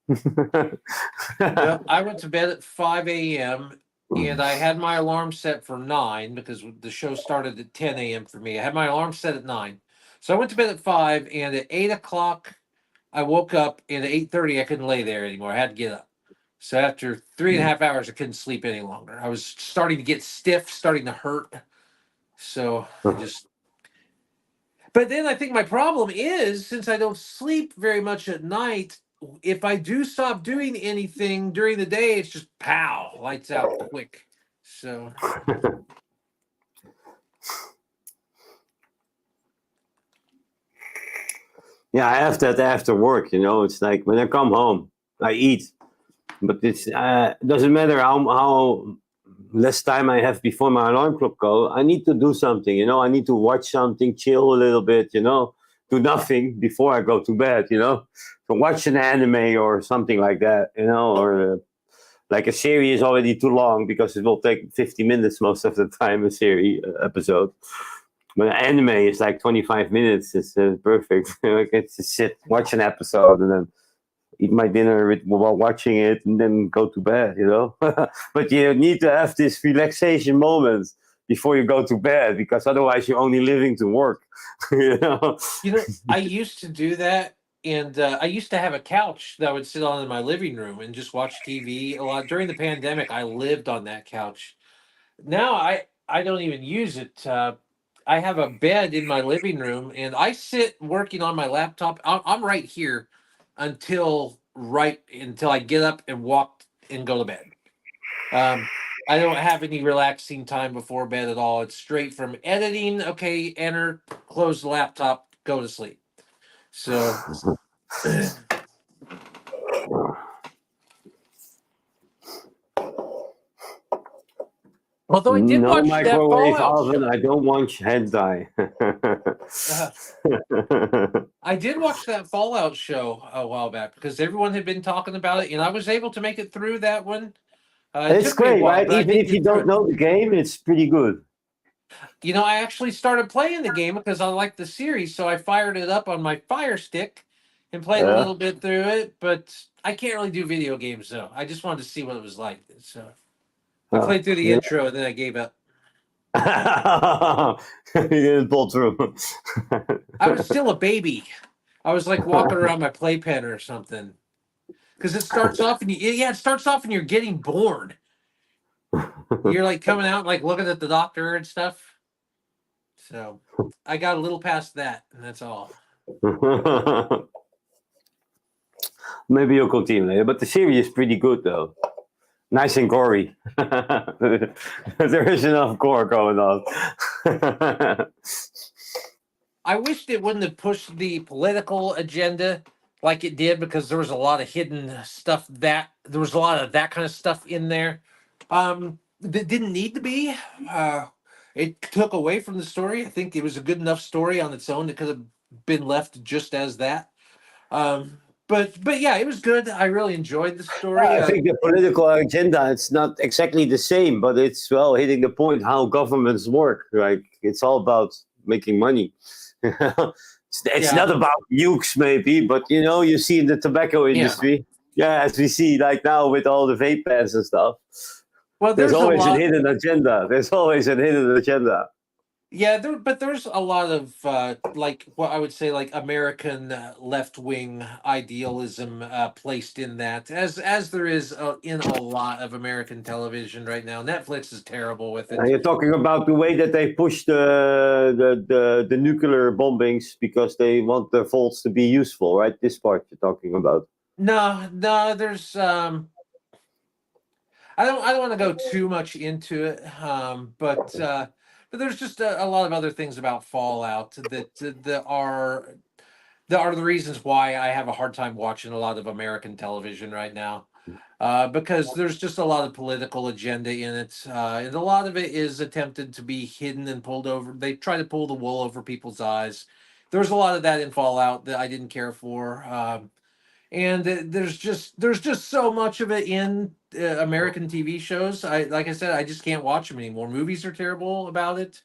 Well, I went to bed at 5 a.m. and I had my alarm set for 9 because the show started at 10 a.m. for me. I had my alarm set at 9. So I went to bed at 5, and at 8 o'clock, I woke up, and at 8:30, I couldn't lay there anymore. I had to get up. So after 3.5 hours, I couldn't sleep any longer. I was starting to get stiff, starting to hurt. So I just. But then I think my problem is, since I don't sleep very much at night, if I do stop doing anything during the day, it's just pow, lights out quick. So Yeah, I have that after work. It's like when I come home, I eat, but it doesn't matter how less time I have before my alarm clock go. I need to do something. I need to watch something, chill a little bit. Do nothing before I go to bed. So watch an anime or something like that. Or like a series is already too long because it will take 50 minutes most of the time, a series episode. But an anime is like 25 minutes. It's perfect. I get to sit, watch an episode, and then eat my dinner while watching it, and then go to bed. But you need to have this relaxation moment before you go to bed, because otherwise you're only living to work. I used to do that, and I used to have a couch that I would sit on in my living room and just watch TV a lot. During the pandemic, I lived on that couch. Now I don't even use it. I have a bed in my living room, and I sit working on my laptop. I'm right here until I get up and walk and go to bed. I don't have any relaxing time before bed at all. It's straight from editing. Okay, enter, close the laptop, go to sleep. So. Although I did No watch that microwave Fallout oven. show. I don't watch hentai. I did watch that Fallout show a while back because everyone had been talking about it, and I was able to make it through that one. It It's took me a great, while, right? but I Even did if you get through don't it. know the game, it's pretty good. I actually started playing the game because I liked the series, so I fired it up on my Fire Stick and played a Yeah. little bit through it. But I can't really do video games, though. I just wanted to see what it was like. So I played through the intro, and then I gave up. You didn't pull through. I was still a baby. I was like walking around my playpen or something. Because it starts off and it starts off and you're getting bored. You're like coming out like looking at the doctor and stuff. So I got a little past that, and that's all. Maybe you'll continue later, but the series is pretty good though. Nice and gory. There is enough gore going on. I wished it wouldn't have pushed the political agenda like it did, because there was a lot of hidden stuff there was a lot of that kind of stuff in there. That didn't need to be. It took away from the story. I think it was a good enough story on its own. It could have been left just as that. But yeah, it was good. I really enjoyed the story. I think the political agenda, it's not exactly the same, but it's hitting the point how governments work. Like it's all about making money. It's not about nukes, maybe, but you see in the tobacco industry, as we see like now with all the vape bans and stuff. Well, there's always a hidden agenda. There's always a hidden agenda. Yeah, but there's a lot of like what I would say like American left wing idealism placed in that, as there is in a lot of American television right now. Netflix is terrible with it. You're talking about the way that they push the nuclear bombings because they want the vaults to be useful, right? This part you're talking about. No, there's I don't want to go too much into it, but there's just a lot of other things about Fallout that are the reasons why I have a hard time watching a lot of American television right now. Because there's just a lot of political agenda in it, and a lot of it is attempted to be hidden and pulled over. They try to pull the wool over people's eyes. There's a lot of that in Fallout that I didn't care for, and there's just so much of it in American TV shows. Like I said, I just can't watch them anymore. Movies are terrible about it,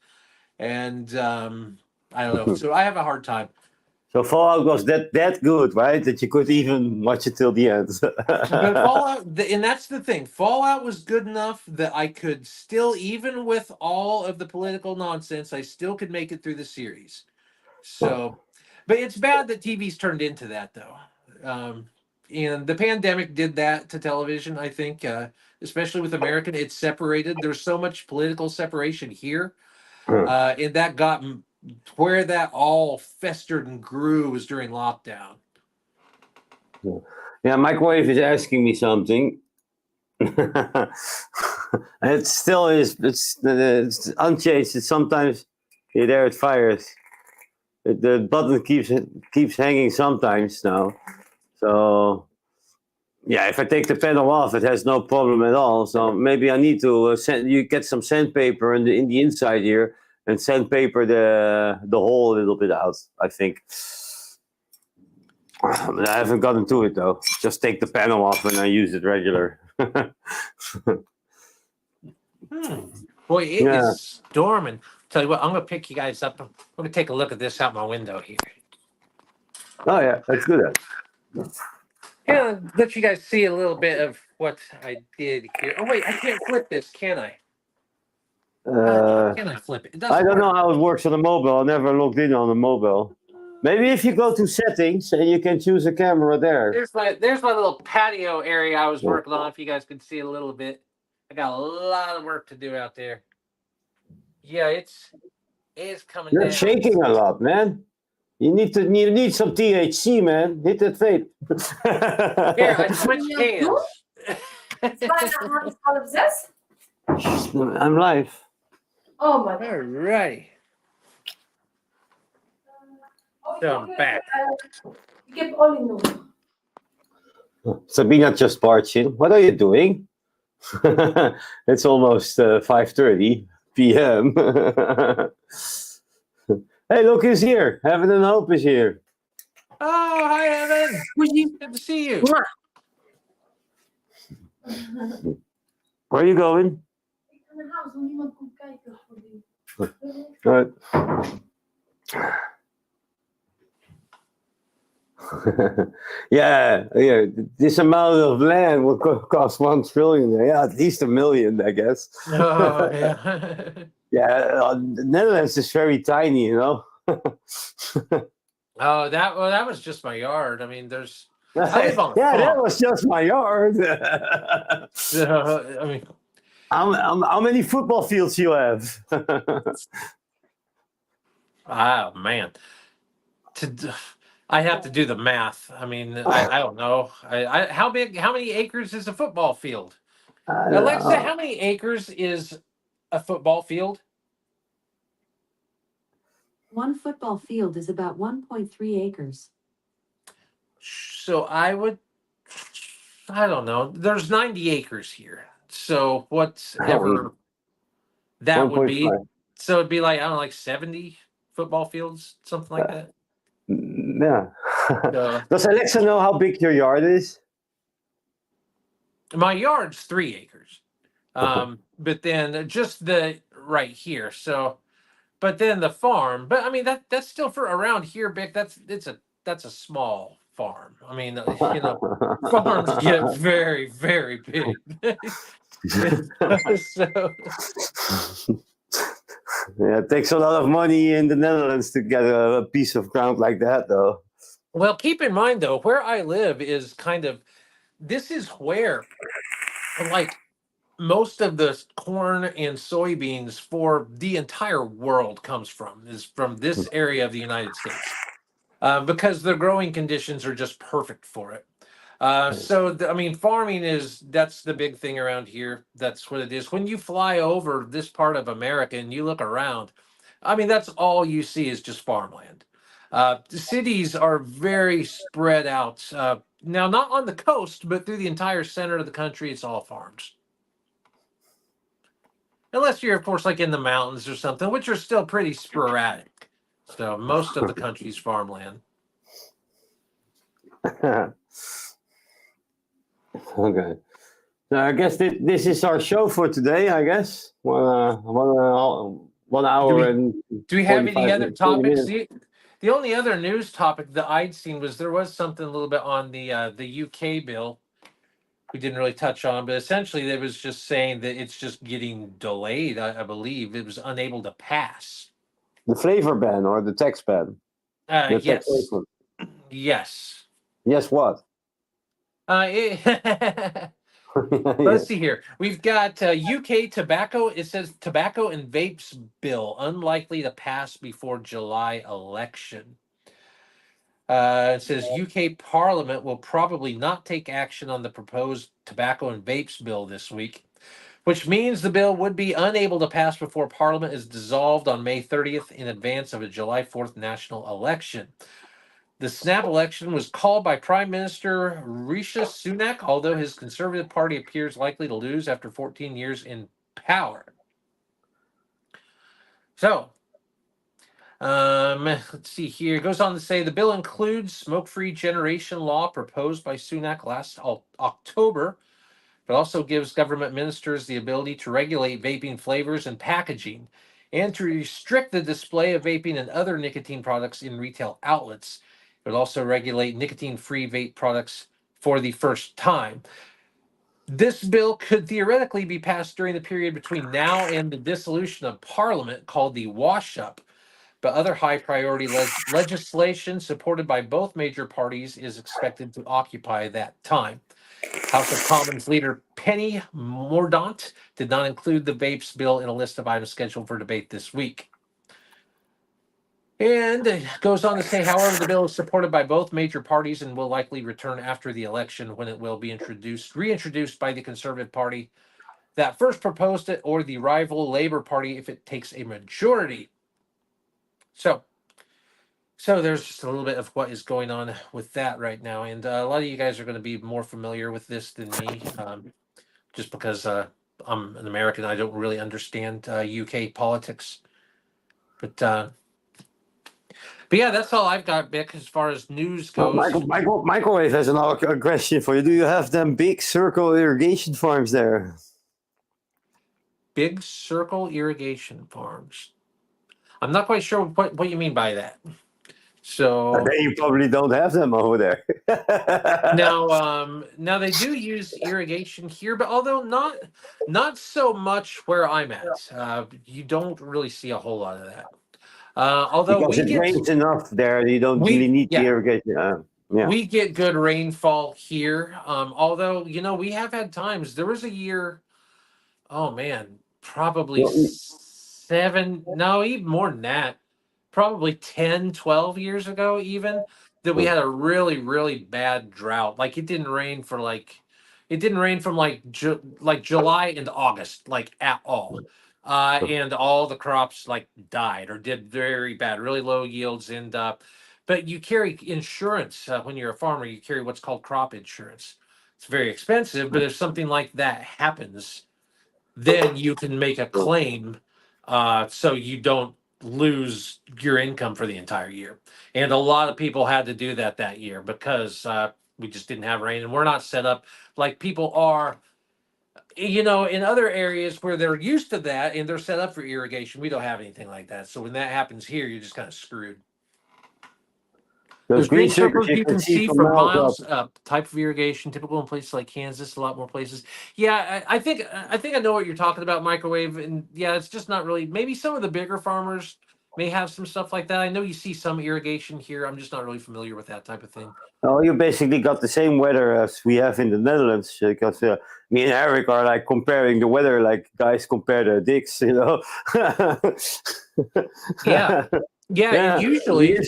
and I don't know. So I have a hard time. So Fallout was that good, right? That you could even watch it till the end. But Fallout, and that's the thing. Fallout was good enough that I could still, even with all of the political nonsense, I still could make it through the series. So, but it's bad that TV's turned into that, though. And the pandemic did that to television, I think, especially with American. It's separated. There's so much political separation here, and that got where that all festered and grew was during lockdown. Yeah, microwave is asking me something. It still is. It's unchanged. It's sometimes there it fires. The button keeps hanging sometimes now. So yeah, if I take the panel off, it has no problem at all. So maybe I need to you get some sandpaper in the inside here and sandpaper the hole a little bit out. I think. I haven't gotten to it though. Just take the panel off and I use it regular. Boy, it is storming. Tell you what, I'm gonna pick you guys up. I'm gonna take a look at this out my window here. Oh yeah, let's do that. Yeah, let you guys see a little bit of what I did here. Oh wait, I can't flip this, can I? Can I flip it? It doesn't I don't work. know how it works on a mobile. I never logged in on a mobile. Maybe if you go to settings and you can choose a camera there. There's my little patio area I was working on. If you guys could see a little bit, I got a lot of work to do out there. Yeah, it's coming You're down. shaking a lot, man. You need some THC, man. Hit that vape. Here, I switched hands. I'm live. Oh my All right. So I'm back. Ik heb olie nodig. Sabina just barged in. What are you doing? It's almost 5:30 p.m. Hey, look who's here. Heaven and Hope is here. Oh, hi, Evan. Good to see you. Where are you going? Ik ga naar huis, want niemand komt kijken voor die. All right. yeah. This amount of land will cost $1 trillion. Yeah, at least $1 million, I guess. Oh, yeah. Yeah, the Netherlands is very tiny, you know. Oh, that was just my yard. I mean, there's. I live on a Yeah, that farm. was just my yard. I mean, how many football fields you have? oh man, I have to do the math. I mean, I don't know. How many acres is a football field? Alexa, how many acres is a football field? One football field is about 1.3 acres. So I don't know. There's 90 acres here. So whatever that would be. 1.5. So it'd be like, I don't know, like 70 football fields, something like that. Yeah. So, Does Alexa know how big your yard is? my yard's 3 acres. But then just the right here. So, but then the farm, but I mean, that's still for around here big. That's a small farm. I mean, you know, farms get very, very big. So, Yeah, it takes a lot of money in the Netherlands to get a piece of ground like that, though. well, keep in mind though, where I live is this is where, like, most of the corn and soybeans for the entire world is from this area of the United States, because the growing conditions are just perfect for it. I mean, farming that's the big thing around here. That's what it is. When you fly over this part of America and you look around, I mean, that's all you see is just farmland. The cities are very spread out. Now, not on the coast, but through the entire center of the country, it's all farms. Unless you're, of course, like in the mountains or something, which are still pretty sporadic. So most of the country's farmland. Okay. So I guess this is our show for today, I guess. 1 hour and Do we have any 45 other minutes, 40 topics? minutes. The only other news topic that I'd seen was there was something a little bit on the UK bill we didn't really touch on, but essentially it was just saying that it's just getting delayed. I believe it was unable to pass. The flavor ban or the tax ban? The Yes, taxation. yes. Yes, what? Let's see here. We've got UK tobacco. It says tobacco and vapes bill unlikely to pass before July election. It says UK Parliament will probably not take action on the proposed tobacco and vapes bill this week, which means the bill would be unable to pass before Parliament is dissolved on May 30th in advance of a July 4th national election. The snap election was called by Prime Minister Rishi Sunak, although his Conservative Party appears likely to lose after 14 years in power. So, let's see here. It goes on to say the bill includes smoke-free generation law proposed by Sunak last October, but also gives government ministers the ability to regulate vaping flavors and packaging and to restrict the display of vaping and other nicotine products in retail outlets. It would also regulate nicotine-free vape products for the first time. This bill could theoretically be passed during the period between now and the dissolution of Parliament, called the wash-up, but other high-priority legislation supported by both major parties is expected to occupy that time. House of Commons leader Penny Mordaunt did not include the vapes bill in a list of items scheduled for debate this week. And it goes on to say, however, the bill is supported by both major parties and will likely return after the election, when it will be reintroduced by the Conservative Party that first proposed it, or the rival Labour Party if it takes a majority. So there's just a little bit of what is going on with that right now. And a lot of you guys are going to be more familiar with this than me, just because I'm an American. I don't really understand UK politics. But yeah, that's all I've got, Vic, as far as news goes. Microwave has another question for you. Do you have them big circle irrigation farms there? Big circle irrigation farms. I'm not quite sure what you mean by that. So You probably don't have them over there. now they do use irrigation here, but although not so much where I'm at. You don't really see a whole lot of that. Although because it rains enough there, you don't really need the irrigation. We get good rainfall here. Although, we have had times. There was a year, oh man, probably even more than that, probably 10, 12 years ago even, that we had a really, really bad drought. Like it didn't rain from July into August, like at all. And all the crops died or did very bad, really low yields. And but you carry insurance when you're a farmer. You carry what's called crop insurance. It's very expensive, but if something like that happens, then you can make a claim, so you don't lose your income for the entire year. And a lot of people had to do that year because we just didn't have rain, and we're not set up like people are. In other areas where they're used to that and they're set up for irrigation, we don't have anything like that. So when that happens here, you're just kind of screwed. There's green circles you can see for miles up. Type of irrigation, typical in places like Kansas, a lot more places. Yeah, I think I know what you're talking about, microwave. And yeah, it's just not really. Maybe some of the bigger farmers may have some stuff like that. I know you see some irrigation here. I'm just not really familiar with that type of thing. Oh, you basically got the same weather as we have in the Netherlands, because me and Eric are comparing the weather like guys compare their dicks, Yeah. Usually.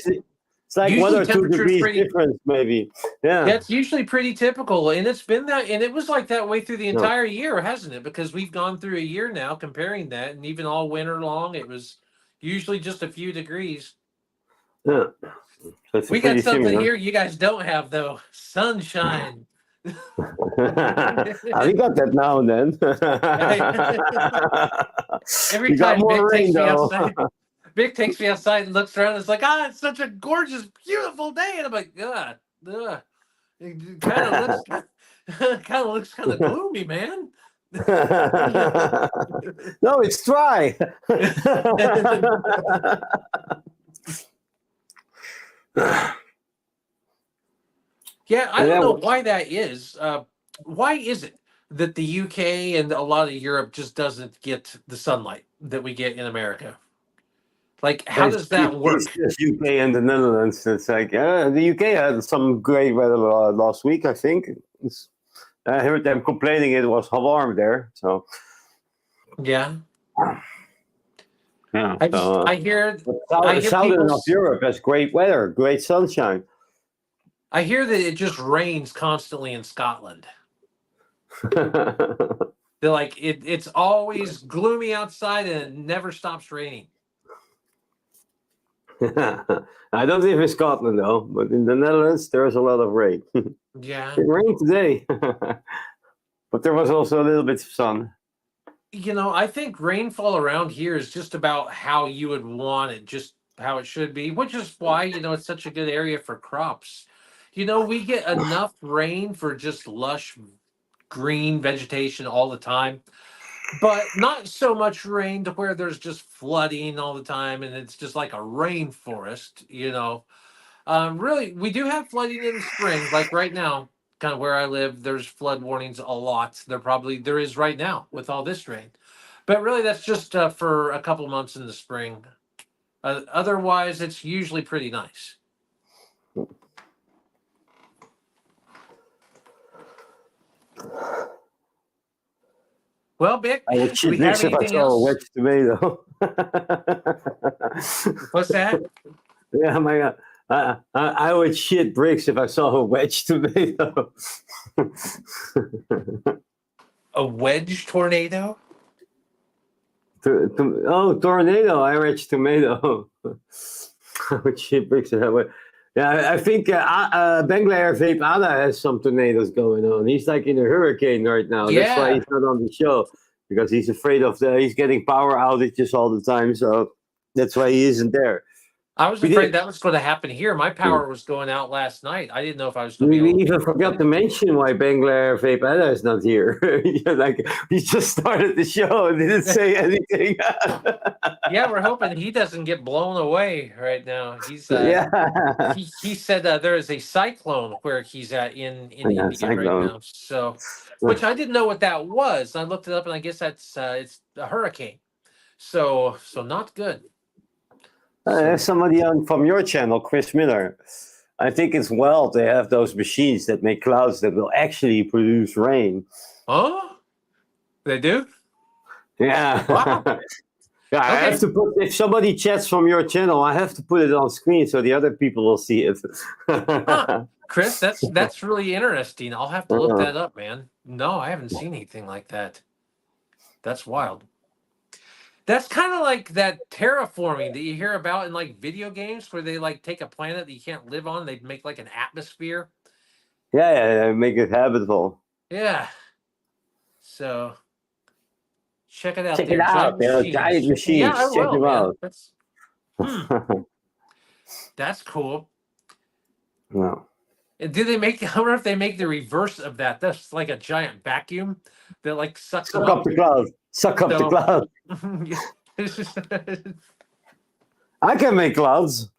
It's like Usually 1 or 2 temperature's degrees pretty- difference, maybe. Yeah. That's usually pretty typical, and it's been that, and it was like that way through the No. entire year, hasn't it? Because we've gone through a year now comparing that, and even all winter long, it was usually just a few degrees. Yeah. So it's We got pretty something similar. here you guys don't have, though. Sunshine. We got that now and then. Every We got time more Vic takes rain, me though. outside, Vic takes me outside and looks around. It's like, it's such a gorgeous, beautiful day, and I'm like, ugh. It kind of looks kind of gloomy, man. No, it's dry. Yeah, I don't know why that is. Why is it that the UK and a lot of Europe just doesn't get the sunlight that we get in America? Like, how does that work? It's just UK and the Netherlands. It's like the UK had some great weather last week, I think. I heard them complaining it was warm there. So Yeah, yeah. I hear Southern people- of Europe has great weather, great sunshine. I hear that it just rains constantly in Scotland. They're like it's always gloomy outside and it never stops raining. I don't live in Scotland though, but in the Netherlands there's a lot of rain. Yeah. It rained today, but there was also a little bit of sun. I think rainfall around here is just about how you would want it, just how it should be, which is why, it's such a good area for crops. We get enough rain for just lush green vegetation all the time, but not so much rain to where there's just flooding all the time and it's just like a rainforest, Really, we do have flooding in the spring, like right now, kind of where I live, there's flood warnings a lot. There is right now with all this rain. But really, that's just for a couple months in the spring. Otherwise, it's usually pretty nice. Well, Vic, I would do shit we have bricks if I anything saw a else? wedge tomato. What's that? Yeah, my God. I would shit bricks if I saw a wedge tomato. A wedge tornado? Tornado, I read tomato. I would shit bricks if I would. Yeah, I think Bangladesh Vape Ada has some tornadoes going on. He's like in a hurricane right now. Yeah. That's why he's not on the show, because he's afraid of he's getting power outages all the time. So that's why he isn't there. I was afraid that was going to happen here. My power was going out last night. I didn't know if I was going to be We able even forgot to mention why Bangladesh Vape Ada is not here. Like, we just started the show and didn't say anything. Yeah, we're hoping he doesn't get blown away right now. He's Yeah. he said there is a cyclone where he's at in India cyclone. right now. So, which I didn't know what that was. I looked it up, and I guess that's it's a hurricane. So not good. There's somebody from your channel, Chris Miller. I think it's they have those machines that make clouds that will actually produce rain. Oh, they do? Yeah. Wow. Yeah, I have to put, if somebody chats from your channel, I have to put it on screen so the other people will see it. Chris, that's really interesting. I'll have to look that up, man. No, I haven't seen anything like that. That's wild. That's kind of like that terraforming that you hear about in like video games where they like take a planet that you can't live on, they make like an atmosphere. Yeah, make it habitable. Yeah. So check it out. Check it out. They're giant machines. Yeah, I Check will, them man. out. That's cool. No. And do they make? I wonder if they make the reverse of that. That's like a giant vacuum that like sucks Suck up the cloud. Suck up the cloud. I can make clouds.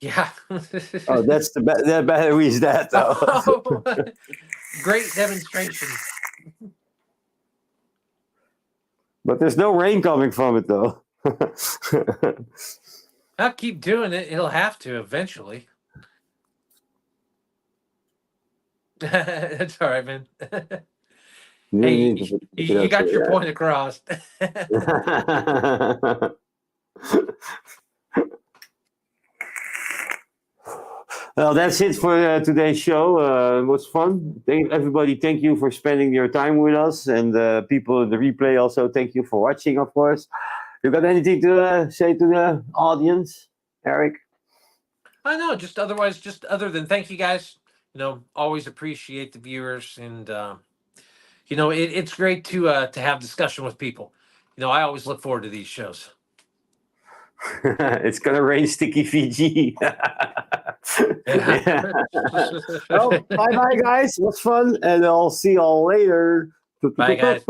Yeah. Oh, that's the battery's that though. Oh, great demonstration. But there's no rain coming from it though. I'll keep doing it. It'll have to eventually. That's all right, man. Hey, you got your point across. Well, that's it for today's show. It was fun. Everybody, thank you for spending your time with us. And people in the replay also, thank you for watching, of course. You got anything to say to the audience, Eric? I know, just other than thank you guys. Always appreciate the viewers, and it's great to have discussion with people. I always look forward to these shows. It's gonna rain sticky Fiji. Yeah. Well, bye, guys. It was fun, and I'll see y'all later. Bye, guys.